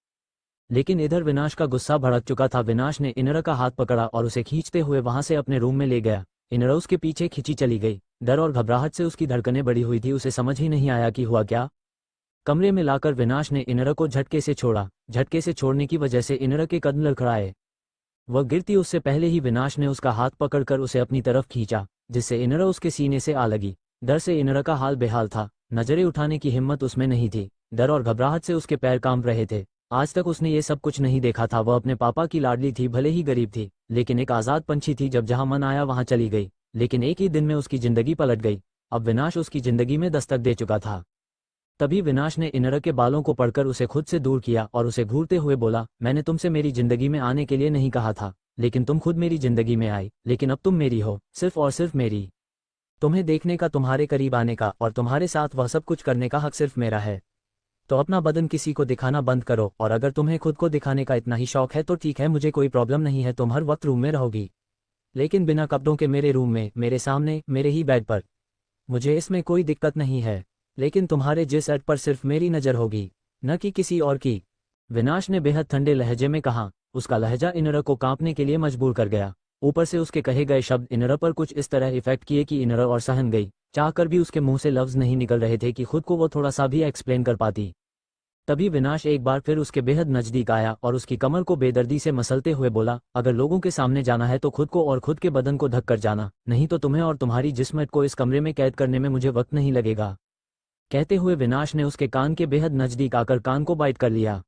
लेकिन इधर विनाश का गुस्सा भड़क चुका था। विनाश ने इनर का हाथ पकड़ा और उसे खींचते हुए वहां से अपने रूम में ले गया। इनर उसके पीछे खिंची चली गई। डर और घबराहट से उसकी धड़कनें बढ़ी हुई थी, उसे समझ ही नहीं आया कि हुआ क्या। कमरे में लाकर विनाश ने इनर को झटके से छोड़ा। झटके से छोड़ने की वजह से इनर के कदम लड़खड़ाए। वह गिरती उससे पहले ही विनाश ने उसका हाथ पकड़कर उसे अपनी तरफ खींचा, जिससे इनर उसके सीने से आ लगी। डर से इनर का हाल बेहाल था, नजरें उठाने की हिम्मत उसमें नहीं थी। डर और घबराहट से उसके पैर कांप रहे थे। आज तक उसने ये सब कुछ नहीं देखा था। वह अपने पापा की लाडली थी, भले ही गरीब थी, लेकिन एक आज़ाद पंछी थी। जब जहां मन आया वहां चली गई, लेकिन एक ही दिन में उसकी जिंदगी पलट गई। अब विनाश उसकी जिंदगी में दस्तक दे चुका था। तभी विनाश ने इनर के बालों को पकड़कर उसे खुद से दूर किया और उसे घूरते हुए बोला, मैंने तुमसे मेरी जिंदगी में आने के लिए नहीं कहा था, लेकिन तुम खुद मेरी जिंदगी में आई। लेकिन अब तुम मेरी हो, सिर्फ और सिर्फ मेरी। तुम्हें देखने का, तुम्हारे करीब आने का और तुम्हारे साथ वह सब कुछ करने का हक सिर्फ मेरा है। तो अपना बदन किसी को दिखाना बंद करो, और अगर तुम्हें खुद को दिखाने का इतना ही शौक है तो ठीक है, मुझे कोई प्रॉब्लम नहीं है। तुम हर वक्त रूम में रहोगी, लेकिन बिना कपड़ों के मेरे रूम में, मेरे सामने, मेरे ही बेड पर। मुझे इसमें कोई दिक्कत नहीं है, लेकिन तुम्हारे जिस अर्थ पर सिर्फ मेरी नज़र होगी, न कि किसी और की। विनाश ने बेहद ठंडे लहजे में कहा। उसका लहजा इनर को कांपने के लिए मजबूर कर गया। ऊपर से उसके कहे गए शब्द इनर पर कुछ इस तरह इफेक्ट किए कि इनर और सहन गई। चाहकर भी उसके मुंह से लफ्ज नहीं निकल रहे थे कि खुद को वो थोड़ा सा भी एक्सप्लेन कर पाती। तभी विनाश एक बार फिर उसके बेहद नजदीक आया और उसकी कमर को बेदर्दी से मसलते हुए बोला, अगर लोगों के सामने जाना है तो खुद को और खुद के बदन को ढक कर जाना, नहीं तो तुम्हें और तुम्हारी जिस्मत को इस कमरे में कैद करने में मुझे वक्त नहीं लगेगा। कहते हुए विनाश ने उसके कान के बेहद नजदीक आकर कान को बाइट कर लिया।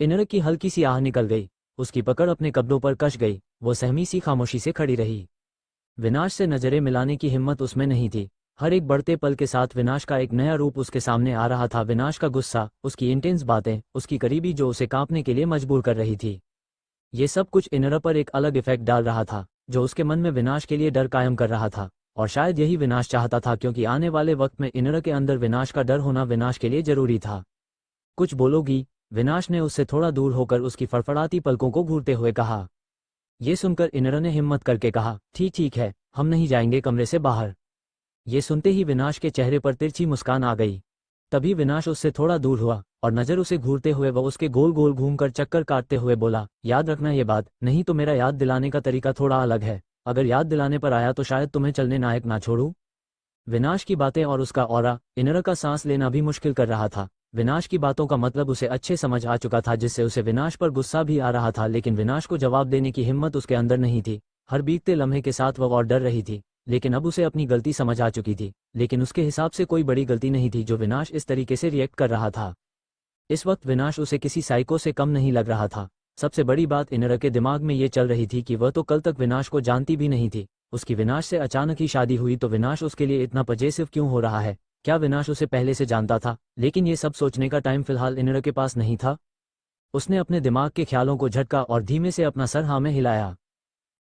इनर की हल्की सी आह निकल गई। उसकी पकड़ अपने कब्जों पर कस गई। वो सहमी सी खामोशी से खड़ी रही। विनाश से नजरें मिलाने की हिम्मत उसमें नहीं थी। हर एक बढ़ते पल के साथ विनाश का एक नया रूप उसके सामने आ रहा था। विनाश का गुस्सा, उसकी इंटेंस बातें, उसकी करीबी जो उसे कांपने के लिए मजबूर कर रही थी। ये सब कुछ इनर पर एक अलग इफेक्ट डाल रहा था, जो उसके मन में विनाश के लिए डर कायम कर रहा था। और शायद यही विनाश चाहता था, क्योंकि आने वाले वक्त में इनर के अंदर विनाश का डर होना विनाश के लिए जरूरी था। कुछ बोलोगी? विनाश ने उससे थोड़ा दूर होकर उसकी फड़फड़ाती पलकों को घूरते हुए कहा। ये सुनकर इनर ने हिम्मत करके कहा, ठीक है, हम नहीं जाएंगे कमरे से बाहर। ये सुनते ही विनाश के चेहरे पर तिरछी मुस्कान आ गई। तभी विनाश उससे थोड़ा दूर हुआ और नजर उसे घूरते हुए वह उसके गोल गोल घूमकर चक्कर काटते हुए बोला, याद रखना ये बात, नहीं तो मेरा याद दिलाने का तरीका थोड़ा अलग है। अगर याद दिलाने पर आया तो शायद तुम्हें चलने नायक ना छोड़ूं। विनाश की बातें और उसका ऑरा इनर का सांस लेना भी मुश्किल कर रहा था। विनाश की बातों का मतलब उसे अच्छे समझ आ चुका था, जिससे उसे विनाश पर गुस्सा भी आ रहा था, लेकिन विनाश को जवाब देने की हिम्मत उसके अंदर नहीं थी। हर बीतते लम्हे के साथ वह और डर रही थी, लेकिन अब उसे अपनी गलती समझ आ चुकी थी। लेकिन उसके हिसाब से कोई बड़ी गलती नहीं थी जो विनाश इस तरीके से रिएक्ट कर रहा था। इस वक्त विनाश उसे किसी साइको से कम नहीं लग रहा था। सबसे बड़ी बात इनर के दिमाग में ये चल रही थी कि वह तो कल तक विनाश को जानती भी नहीं थी। उसकी विनाश से अचानक ही शादी हुई तो विनाश उसके लिए इतना पजेसिव क्यों हो रहा है? क्या विनाश उसे पहले से जानता था? लेकिन ये सब सोचने का टाइम फिलहाल इनर के पास नहीं था। उसने अपने दिमाग के ख्यालों को झटका और धीमे से अपना सर हाँ में हिलाया।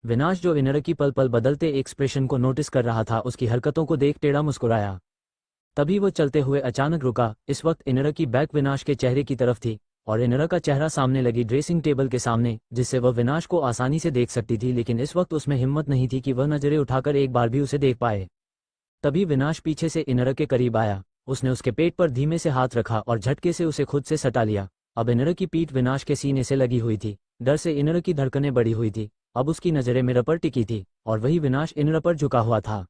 विनाश, जो इनर की पल पल बदलते एक्सप्रेशन को नोटिस कर रहा था, उसकी हरकतों को देख टेढ़ा मुस्कुराया। तभी वह चलते हुए अचानक रुका। इस वक्त इनर की बैक विनाश के चेहरे की तरफ थी और इनर का चेहरा सामने लगी ड्रेसिंग टेबल के सामने, जिससे वह विनाश को आसानी से देख सकती थी। लेकिन इस वक्त उसमें हिम्मत नहीं थी कि वह नजरें उठाकर एक बार भी उसे देख पाए। तभी विनाश पीछे से इनर के करीब आया। उसने उसके पेट पर धीमे से हाथ रखा और झटके से उसे खुद से सटा लिया। अब इनर की पीठ विनाश के सीने से लगी हुई थी। डर से इनर की धड़कनें बढ़ी हुई थी। अब उसकी नजरें मिरर पर टिकी थी और वही विनाश इनर पर झुका हुआ था।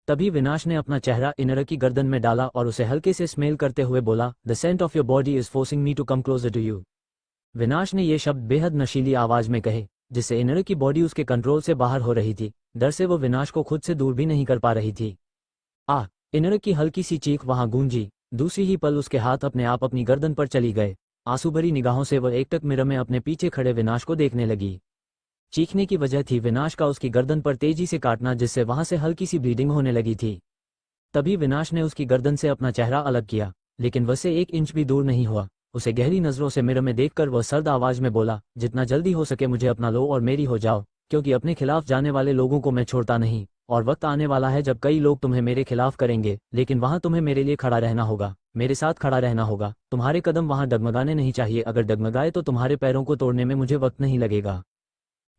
तभी विनाश ने अपना चेहरा इनर की गर्दन में डाला और उसे हल्के से स्मेल करते हुए बोला, the scent of your body is forcing me to come closer to you. Vinash ने ये शब्द बेहद नशीली आवाज में कहे। जिससे इनर की बॉडी उसके कंट्रोल से बाहर हो रही थी। डर से वो विनाश को खुद से दूर भी नहीं कर पा रही थी। इनर की हल्की सी चीख वहां गूंजी। दूसरी ही पल उसके हाथ अपने आप अपनी गर्दन पर चली गए। आंसू भरी निगाहों से वह एकटक मिरर में अपने पीछे खड़े विनाश को देखने लगी। चीखने की वजह थी विनाश का उसकी गर्दन पर तेजी से काटना, जिससे वहां से हल्की सी ब्लीडिंग होने लगी थी। तभी विनाश ने उसकी गर्दन से अपना चेहरा अलग किया, लेकिन वह से 1 इंच भी दूर नहीं हुआ। उसे गहरी नजरों से मिरर में देखकर वह सर्द आवाज में बोला, जितना जल्दी हो सके मुझे अपना लो और मेरी हो जाओ, क्योंकि अपने खिलाफ जाने वाले लोगों को मैं छोड़ता नहीं। और वक्त आने वाला है जब कई लोग तुम्हें मेरे खिलाफ करेंगे, लेकिन वहां तुम्हें मेरे लिए खड़ा रहना होगा, मेरे साथ खड़ा रहना होगा। तुम्हारे कदम वहां डगमगाने नहीं चाहिए, अगर डगमगाए तो तुम्हारे पैरों को तोड़ने में मुझे वक्त नहीं लगेगा।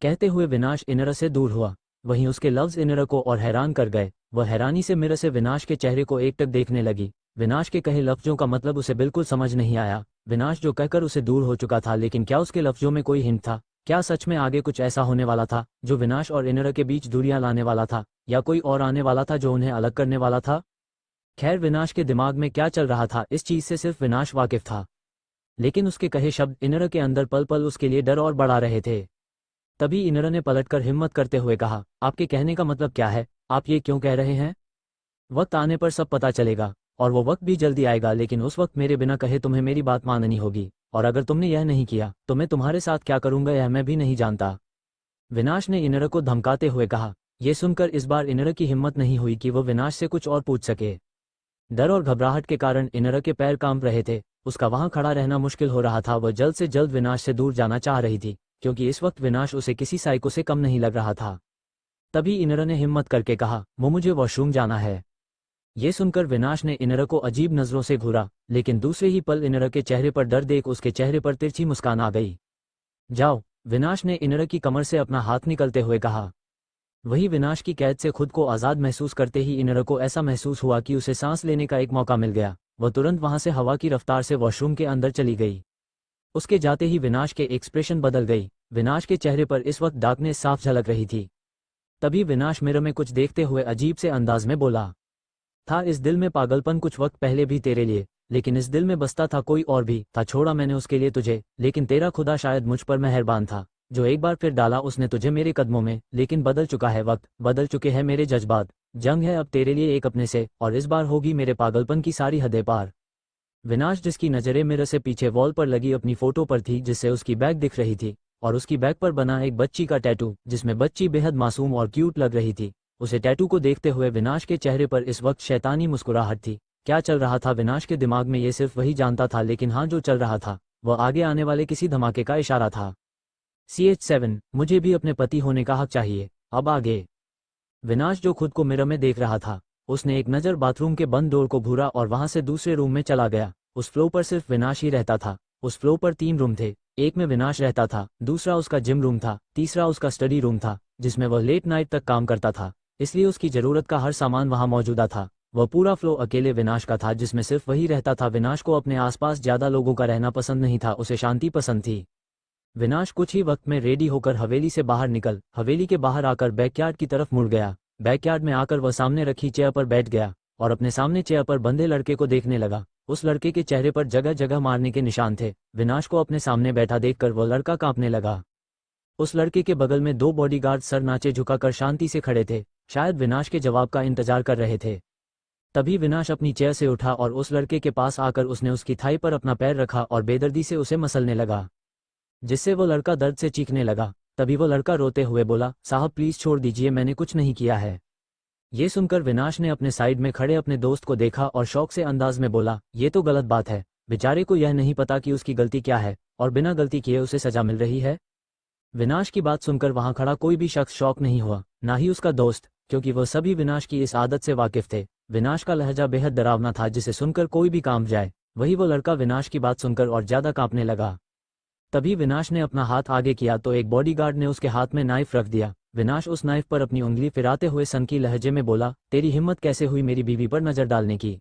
कहते हुए विनाश इनर से दूर हुआ। वहीं उसके लफ्ज इनर को और हैरान कर गए। वह हैरानी से मिरर से विनाश के चेहरे को एकटक देखने लगी। विनाश के कहे लफ्जों का मतलब उसे बिल्कुल समझ नहीं आया। विनाश जो कहकर उसे दूर हो चुका था, लेकिन क्या उसके लफ्जों में कोई हिंट था? क्या सच में आगे कुछ ऐसा होने वाला था जो विनाश और इनर के बीच दूरियां लाने वाला था, या कोई और आने वाला था जो उन्हें अलग करने वाला था? खैर, विनाश के दिमाग में क्या चल रहा था इस चीज से सिर्फ विनाश वाकिफ था, लेकिन उसके कहे शब्द इनर के अंदर पल पल उसके लिए डर और बढ़ा रहे थे। तभी इनर ने पलटकर हिम्मत करते हुए कहा, आपके कहने का मतलब क्या है? आप ये क्यों कह रहे हैं? वक्त आने पर सब पता चलेगा, और वो वक्त भी जल्दी आएगा, लेकिन उस वक्त मेरे बिना कहे तुम्हें मेरी बात माननी होगी, और अगर तुमने यह नहीं किया तो मैं तुम्हारे साथ क्या करूंगा यह मैं भी नहीं जानता। विनाश ने इनर को धमकाते हुए कहा। यह सुनकर इस बार इनर की हिम्मत नहीं हुई कि वो विनाश से कुछ और पूछ सके। डर और घबराहट के कारण इनर के पैर कांप रहे थे। उसका वहां खड़ा रहना मुश्किल हो रहा था। वह जल्द से जल्द विनाश से दूर जाना चाह रही थी, क्योंकि इस वक्त विनाश उसे किसी साइको से कम नहीं लग रहा था। तभी इनर ने हिम्मत करके कहा, मुझे वॉशरूम जाना है। ये सुनकर विनाश ने इनर को अजीब नजरों से घूरा, लेकिन दूसरे ही पल इनर के चेहरे पर डर देख उसके चेहरे पर तिरछी मुस्कान आ गई। जाओ, विनाश ने इनर की कमर से अपना हाथ निकलते हुए कहा। वही विनाश की कैद से खुद को आज़ाद महसूस करते ही इनर को ऐसा महसूस हुआ कि उसे सांस लेने का एक मौका मिल गया। वह तुरंत वहां से हवा की रफ्तार से वॉशरूम के अंदर चली गई। उसके जाते ही विनाश के एक्सप्रेशन बदल गई। विनाश के चेहरे पर इस वक्त डार्कनेस साफ झलक रही थी। तभी विनाश मिरर में कुछ देखते हुए अजीब से अंदाज में बोला, था इस दिल में पागलपन कुछ वक्त पहले भी तेरे लिए, लेकिन इस दिल में बसता था कोई और भी था। छोड़ा मैंने उसके लिए तुझे, लेकिन तेरा खुदा शायद मुझ पर मेहरबान था, जो एक बार फिर डाला उसने तुझे मेरे कदमों में। लेकिन बदल चुका है वक्त, बदल चुके हैं मेरे जज्बात। जंग है अब तेरे लिए एक अपने से, और इस बार होगी मेरे पागलपन की सारी हदें पार। विनाश, जिसकी नजरें मिरर से पीछे वॉल पर लगी अपनी फोटो पर थी, जिससे उसकी बैग दिख रही थी, और उसकी बैग पर बना एक बच्ची का टैटू, जिसमें बच्ची बेहद मासूम और क्यूट लग रही थी। उसे टैटू को देखते हुए विनाश के चेहरे पर इस वक्त शैतानी मुस्कुराहट थी। क्या चल रहा था विनाश के दिमाग में ये सिर्फ वही जानता था, लेकिन हाँ, जो चल रहा था वह आगे आने वाले किसी धमाके का इशारा था। CH7, मुझे भी अपने पति होने का हक चाहिए। अब आगे। विनाश, जो खुद को मिरर में देख रहा था, उसने एक नज़र बाथरूम के बंद डोर को घूरा और वहां से दूसरे रूम में चला गया। उस फ्लोर पर सिर्फ विनाश ही रहता था। उस फ्लोर पर 3 रूम थे। एक में विनाश रहता था, दूसरा उसका जिम रूम था, तीसरा उसका स्टडी रूम था, जिसमें वह लेट नाइट तक काम करता था, इसलिए उसकी जरूरत का हर सामान वहां मौजूदा था। वह पूरा फ्लो अकेले विनाश का था, जिसमें सिर्फ वही रहता था। विनाश को अपने आसपास ज्यादा लोगों का रहना पसंद नहीं था, उसे शांति पसंद थी। विनाश कुछ ही वक्त में रेडी होकर हवेली से बाहर निकल हवेली के बाहर आकर बैकयार्ड की तरफ मुड़ गया। बैकयार्ड में आकर वह सामने रखी चेयर पर बैठ गया और अपने सामने चेयर पर बंधे लड़के को देखने लगा। उस लड़के के चेहरे पर जगह जगह मारने के निशान थे। विनाश को अपने सामने बैठा देखकर वह लड़का कांपने लगा। उस लड़के के बगल में 2 बॉडीगार्ड सर नाचे झुकाकर शांति से खड़े थे, शायद विनाश के जवाब का इंतजार कर रहे थे। तभी विनाश अपनी चेयर से उठा और उस लड़के के पास आकर उसने उसकी थाई पर अपना पैर रखा और बेदर्दी से उसे मसलने लगा, जिससे वो लड़का दर्द से चीखने लगा। तभी वो लड़का रोते हुए बोला, साहब प्लीज छोड़ दीजिए, मैंने कुछ नहीं किया है। ये सुनकर विनाश ने अपने साइड में खड़े अपने दोस्त को देखा और शौक से अंदाज में बोला, ये तो गलत बात है। बेचारे को यह नहीं पता कि उसकी गलती क्या है और बिना गलती किए उसे सजा मिल रही है। विनाश की बात सुनकर वहां खड़ा कोई भी शख्स शौक नहीं हुआ, ना ही उसका दोस्त, क्योंकि वह सभी विनाश की इस आदत से वाकिफ थे। विनाश का लहजा बेहद डरावना था, जिसे सुनकर कोई भी कांप जाए। वही वो लड़का विनाश की बात सुनकर और ज्यादा कांपने लगा। तभी विनाश ने अपना हाथ आगे किया तो एक बॉडीगार्ड ने उसके हाथ में नाइफ रख दिया। विनाश उस नाइफ पर अपनी उंगली फिराते हुए सनकी लहजे में बोला, तेरी हिम्मत कैसे हुई मेरी बीवी पर नजर डालने की?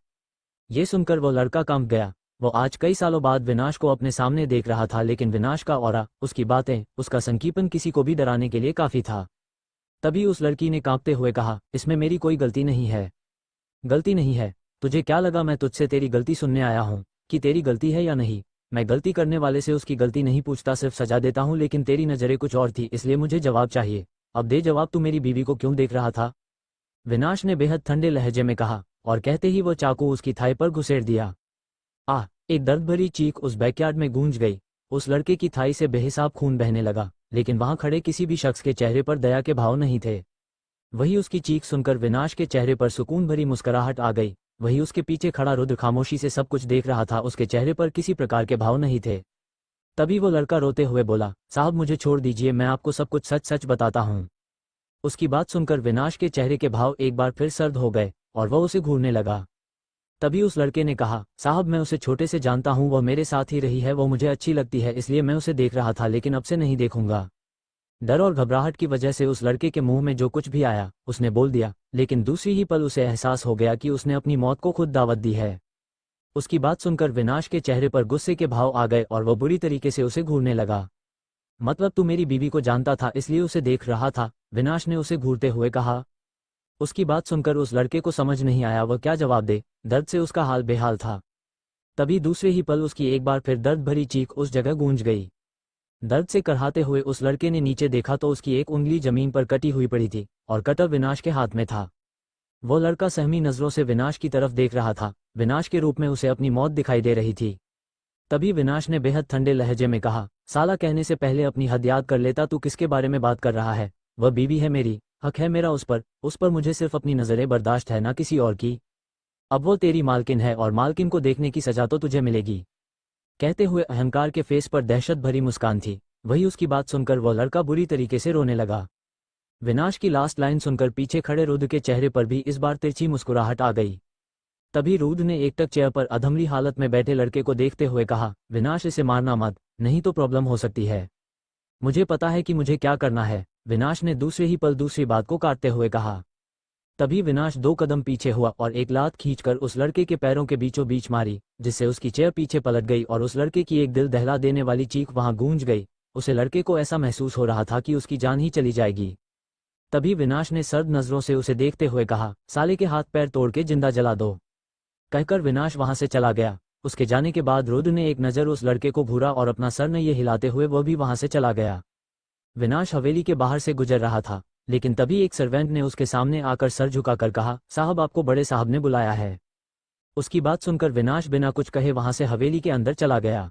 ये सुनकर वो लड़का कांप गया। वो आज कई सालों बाद विनाश को अपने सामने देख रहा था, लेकिन विनाश का ऑरा, उसकी बातें, उसका संकीपन किसी को भी डराने के लिए काफी था। तभी उस लड़की ने कांपते हुए कहा, इसमें मेरी कोई गलती नहीं है। गलती नहीं है? तुझे क्या लगा मैं तुझसे तेरी गलती सुनने आया हूं कि तेरी गलती है या नहीं? मैं गलती करने वाले से उसकी गलती नहीं पूछता, सिर्फ सजा देता हूँ, लेकिन तेरी नज़रें कुछ और थी, इसलिए मुझे जवाब चाहिए। अब दे जवाब, तू मेरी बीवी को क्यों देख रहा था? विनाश ने बेहद ठंडे लहजे में कहा, और कहते ही वो चाकू उसकी थाई पर घुसेड़ दिया। आह! एक दर्द भरी चीख उस बैकयार्ड में गूंज गई। उस लड़के की थाई से बेहिसाब खून बहने लगा, लेकिन वहां खड़े किसी भी शख्स के चेहरे पर दया के भाव नहीं थे। वही उसकी चीख सुनकर विनाश के चेहरे पर सुकून भरी मुस्कुराहट आ गई। वही उसके पीछे खड़ा रुद्र खामोशी से सब कुछ देख रहा था, उसके चेहरे पर किसी प्रकार के भाव नहीं थे। तभी वो लड़का रोते हुए बोला, साहब मुझे छोड़ दीजिए, मैं आपको सब कुछ सच सच बताता हूँ। उसकी बात सुनकर विनाश के चेहरे के भाव एक बार फिर सर्द हो गए और वह उसे घूरने लगा। तभी उस लड़के ने कहा, साहब मैं उसे छोटे से जानता हूँ, वह मेरे साथ ही रही है, वो मुझे अच्छी लगती है, इसलिए मैं उसे देख रहा था, लेकिन अब से नहीं देखूंगा। डर और घबराहट की वजह से उस लड़के के मुंह में जो कुछ भी आया उसने बोल दिया, लेकिन दूसरी ही पल उसे एहसास हो गया कि उसने अपनी मौत को खुद दावत दी है। उसकी बात सुनकर विनाश के चेहरे पर गुस्से के भाव आ गए और वह बुरी तरीके से उसे घूरने लगा। मतलब तू मेरी बीवी को जानता था, इसलिए उसे देख रहा था? विनाश ने उसे घूरते हुए कहा। उसकी बात सुनकर उस लड़के को समझ नहीं आया वह क्या जवाब दे, दर्द से उसका हाल बेहाल था। तभी दूसरे ही पल उसकी एक बार फिर दर्द भरी चीख उस जगह गूंज गई। दर्द से करहाते हुए उस लड़के ने नीचे देखा तो उसकी एक उंगली जमीन पर कटी हुई पड़ी थी और कटर विनाश के हाथ में था। वो लड़का सहमी नजरों से विनाश की तरफ देख रहा था। विनाश के रूप में उसे अपनी मौत दिखाई दे रही थी। तभी विनाश ने बेहद ठंडे लहजे में कहा, साला कहने से पहले अपनी हद याद कर लेता, तू किसके बारे में बात कर रहा है? वह बीवी है मेरी, हक है मेरा उस पर मुझे सिर्फ अपनी नजरें बर्दाश्त है, ना किसी और की। अब वो तेरी मालकिन है और मालकिन को देखने की सजा तो तुझे मिलेगी। कहते हुए अहंकार के फेस पर दहशत भरी मुस्कान थी। वही उसकी बात सुनकर वह लड़का बुरी तरीके से रोने लगा। विनाश की लास्ट लाइन सुनकर पीछे खड़े रुद्र के चेहरे पर भी इस बार तिरछी मुस्कुराहट आ गई। तभी रुद्र ने एकटक चेयर पर अधमरी हालत में बैठे लड़के को देखते हुए कहा, विनाश इसे मारना मत, नहीं तो प्रॉब्लम हो सकती है। मुझे पता है कि मुझे क्या करना है, विनाश ने दूसरे ही पल दूसरी बात को काटते हुए कहा। तभी विनाश 2 कदम पीछे हुआ और एक लात खींचकर उस लड़के के पैरों के बीचों बीच मारी, जिससे उसकी चेयर पीछे पलट गई और उस लड़के की एक दिल दहला देने वाली चीख वहां गूंज गई। उसे लड़के को ऐसा महसूस हो रहा था कि उसकी जान ही चली जाएगी। तभी विनाश ने सर्द नजरों से उसे देखते हुए कहा, साले के हाथ पैर तोड़ के जिंदा जला दो। कहकर विनाश वहां से चला गया। उसके जाने के बाद रुद्र ने एक नज़र उस लड़के को घूरा और अपना सर न ये हिलाते हुए वह भी वहां से चला गया। विनाश हवेली के बाहर से गुजर रहा था, लेकिन तभी एक सर्वेंट ने उसके सामने आकर सर झुकाकर कहा, साहब आपको बड़े साहब ने बुलाया है। उसकी बात सुनकर विनाश बिना कुछ कहे वहां से हवेली के अंदर चला गया।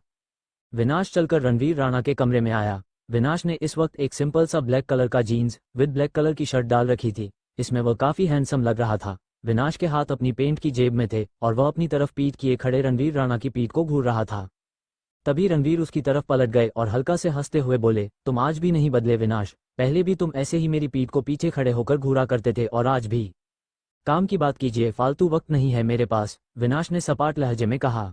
विनाश चलकर रणवीर राणा के कमरे में आया। विनाश ने इस वक्त एक सिंपल सा ब्लैक कलर का जीन्स विद ब्लैक कलर की शर्ट डाल रखी थी। इसमें वह काफी हैंडसम लग रहा था। विनाश के हाथ अपनी पेंट की जेब में थे और वह अपनी तरफ पीठ किए खड़े रणवीर राणा की पीठ को घूर रहा था। तभी रणवीर उसकी तरफ पलट गए और हल्का से हंसते हुए बोले, तुम आज भी नहीं बदले विनाश, पहले भी तुम ऐसे ही मेरी पीठ को पीछे खड़े होकर घूरा करते थे और आज भी। काम की बात कीजिए, फालतू वक्त नहीं है मेरे पास, विनाश ने सपाट लहजे में कहा।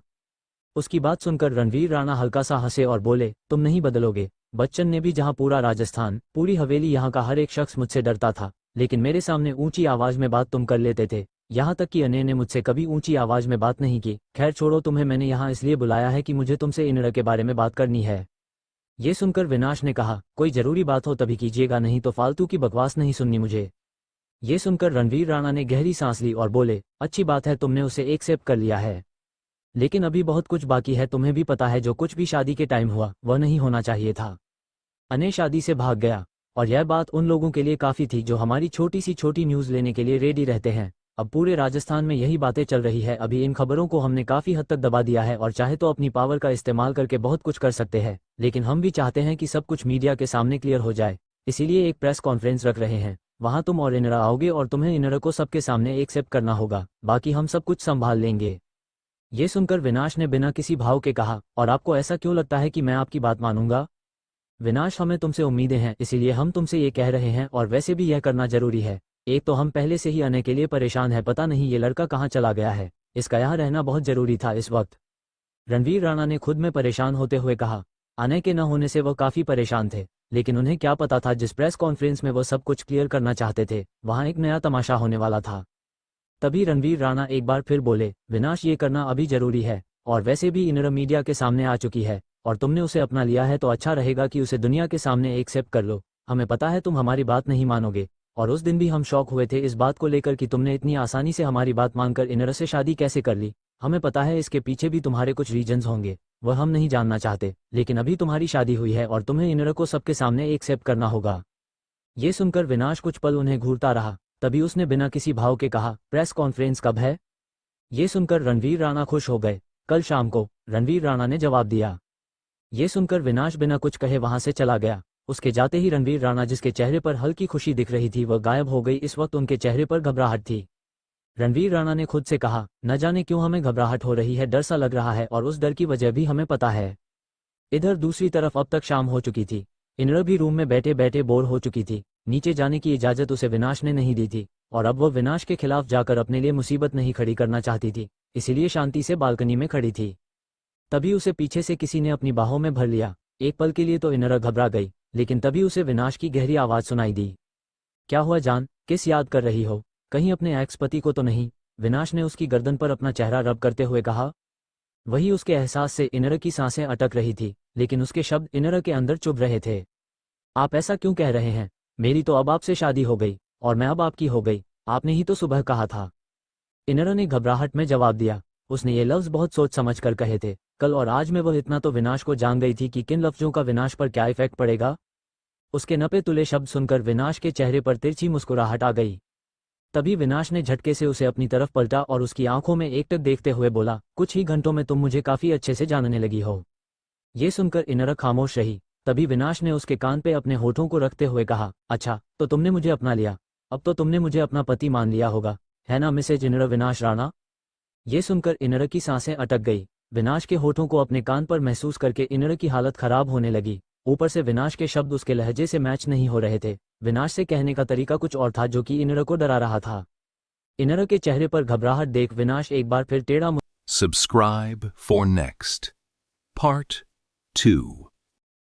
उसकी बात सुनकर रणवीर राणा हल्का सा हंसे और बोले, तुम नहीं बदलोगे। बच्चन ने भी, जहां पूरा राजस्थान, पूरी हवेली, यहाँ का हर एक शख्स मुझसे डरता था, लेकिन मेरे सामने ऊंची आवाज में बात तुम कर लेते थे। यहाँ तक कि अनय ने मुझसे कभी ऊंची आवाज में बात नहीं की। खैर छोड़ो, तुम्हें मैंने यहाँ इसलिए बुलाया है कि मुझे तुमसे इनर के बारे में बात करनी है। ये सुनकर विनाश ने कहा, कोई जरूरी बात हो तभी कीजिएगा, नहीं तो फालतू की बकवास नहीं सुननी मुझे। ये सुनकर रणवीर राणा ने गहरी सांस ली और बोले, अच्छी बात है, तुमने उसे एक्सेप्ट कर लिया है, लेकिन अभी बहुत कुछ बाकी है। तुम्हें भी पता है जो कुछ भी शादी के टाइम हुआ वह नहीं होना चाहिए था। अनय शादी से भाग गया और यह बात उन लोगों के लिए काफी थी जो हमारी छोटी सी छोटी न्यूज़ लेने के लिए रेडी रहते हैं। अब पूरे राजस्थान में यही बातें चल रही है। अभी इन खबरों को हमने काफी हद तक दबा दिया है और चाहे तो अपनी पावर का इस्तेमाल करके बहुत कुछ कर सकते हैं, लेकिन हम भी चाहते हैं कि सब कुछ मीडिया के सामने क्लियर हो जाए। इसीलिए एक प्रेस कॉन्फ्रेंस रख रहे हैं, वहां तुम और इनरा आओगे और तुम्हें इनरा को सबके सामने एक्सेप्ट करना होगा, बाकी हम सब कुछ संभाल लेंगे। ये सुनकर विनाश ने बिना किसी भाव के कहा, और आपको ऐसा क्यों लगता है कि मैं आपकी बात मानूंगा? विनाश, हमें तुमसे उम्मीदें हैं, इसीलिए हम तुमसे ये कह रहे हैं, और वैसे भी यह करना जरूरी है। एक तो हम पहले से ही अनय के लिए परेशान है, पता नहीं ये लड़का कहाँ चला गया है, इसका यहाँ रहना बहुत जरूरी था इस वक्त। रणवीर राणा ने खुद में परेशान होते हुए कहा। अनय के न होने से वह काफी परेशान थे, लेकिन उन्हें क्या पता था जिस प्रेस कॉन्फ्रेंस में वह सब कुछ क्लियर करना चाहते थे वहां एक नया तमाशा होने वाला था। तभी रणवीर राणा एक बार फिर बोले, विनाश ये करना अभी जरूरी है, और वैसे भी इनर मीडिया के सामने आ चुकी है और तुमने उसे अपना लिया है तो अच्छा रहेगा कि उसे दुनिया के सामने एक्सेप्ट कर लो। हमें पता है तुम हमारी बात नहीं मानोगे, और उस दिन भी हम शॉक हुए थे इस बात को लेकर कि तुमने इतनी आसानी से हमारी बात मानकर इनर से शादी कैसे कर ली, हमें पता है इसके पीछे भी तुम्हारे कुछ रीजंस होंगे, वह हम नहीं जानना चाहते, लेकिन अभी तुम्हारी शादी हुई है और तुम्हें इनर को सबके सामने एक्सेप्ट करना होगा। ये सुनकर विनाश कुछ पल उन्हें घूरता रहा, तभी उसने बिना किसी भाव के कहा, प्रेस कॉन्फ्रेंस कब है? ये सुनकर रणवीर राणा खुश हो गए। कल शाम को, रणवीर राणा ने जवाब दिया। ये सुनकर विनाश बिना कुछ कहे वहां से चला गया। उसके जाते ही रणवीर राणा, जिसके चेहरे पर हल्की खुशी दिख रही थी, वह गायब हो गई। इस वक्त उनके चेहरे पर घबराहट थी। रणवीर राणा ने खुद से कहा, न जाने क्यों हमें घबराहट हो रही है, डर सा लग रहा है, और उस डर की वजह भी हमें पता है। इधर दूसरी तरफ अब तक शाम हो चुकी थी। इनर भी रूम में बैठे बैठे बोर हो चुकी थी। नीचे जाने की इजाजत उसे विनाश ने नहीं दी थी, और अब वह विनाश के खिलाफ जाकर अपने लिए मुसीबत नहीं खड़ी करना चाहती थी, इसीलिए शांति से बालकनी में खड़ी थी। तभी उसे पीछे से किसी ने अपनी बाहों में भर लिया। एक पल के लिए तो इनर घबरा गई, लेकिन तभी उसे विनाश की गहरी आवाज सुनाई दी। क्या हुआ जान, किस याद कर रही हो? कहीं अपने एक्स पति को तो नहीं? विनाश ने उसकी गर्दन पर अपना चेहरा रब करते हुए कहा। वही उसके एहसास से इनर की सांसें अटक रही थी, लेकिन उसके शब्द इनर के अंदर चुभ रहे थे। आप ऐसा क्यों कह रहे हैं? मेरी तो अब आपसे शादी हो गई, और मैं अब आपकी हो गई। आपने ही तो सुबह कहा था। इनर ने घबराहट में जवाब दिया। उसने ये लफ्ज बहुत सोच समझ कर कहे थे। कल और आज में वह इतना तो विनाश को जान गई थी कि किन लफ्जों का विनाश पर क्या इफेक्ट पड़ेगा। उसके नपे तुले शब्द सुनकर विनाश के चेहरे पर तिरछी मुस्कुराहट आ गई। तभी विनाश ने झटके से उसे अपनी तरफ पलटा और उसकी आंखों में एकटक देखते हुए बोला, कुछ ही घंटों में तुम मुझे काफी अच्छे से जानने लगी हो। ये सुनकर इनर खामोश रही। तभी विनाश ने उसके कान पे अपने होठों को रखते हुए कहा, अच्छा तो तुमने मुझे अपना लिया, अब तो तुमने मुझे अपना पति मान लिया होगा, है ना मिसेज इनर विनाश राणा? ये सुनकर इनर की सांसें अटक गई। विनाश के होठों को अपने कान पर महसूस करके इनर की हालत खराब होने लगी। ऊपर से विनाश के शब्द उसके लहजे से मैच नहीं हो रहे थे। विनाश से कहने का तरीका कुछ और था, जो कि इनर को डरा रहा था। इनर के चेहरे पर घबराहट देख विनाश एक बार फिर टेढ़ा Subscribe for next part 2.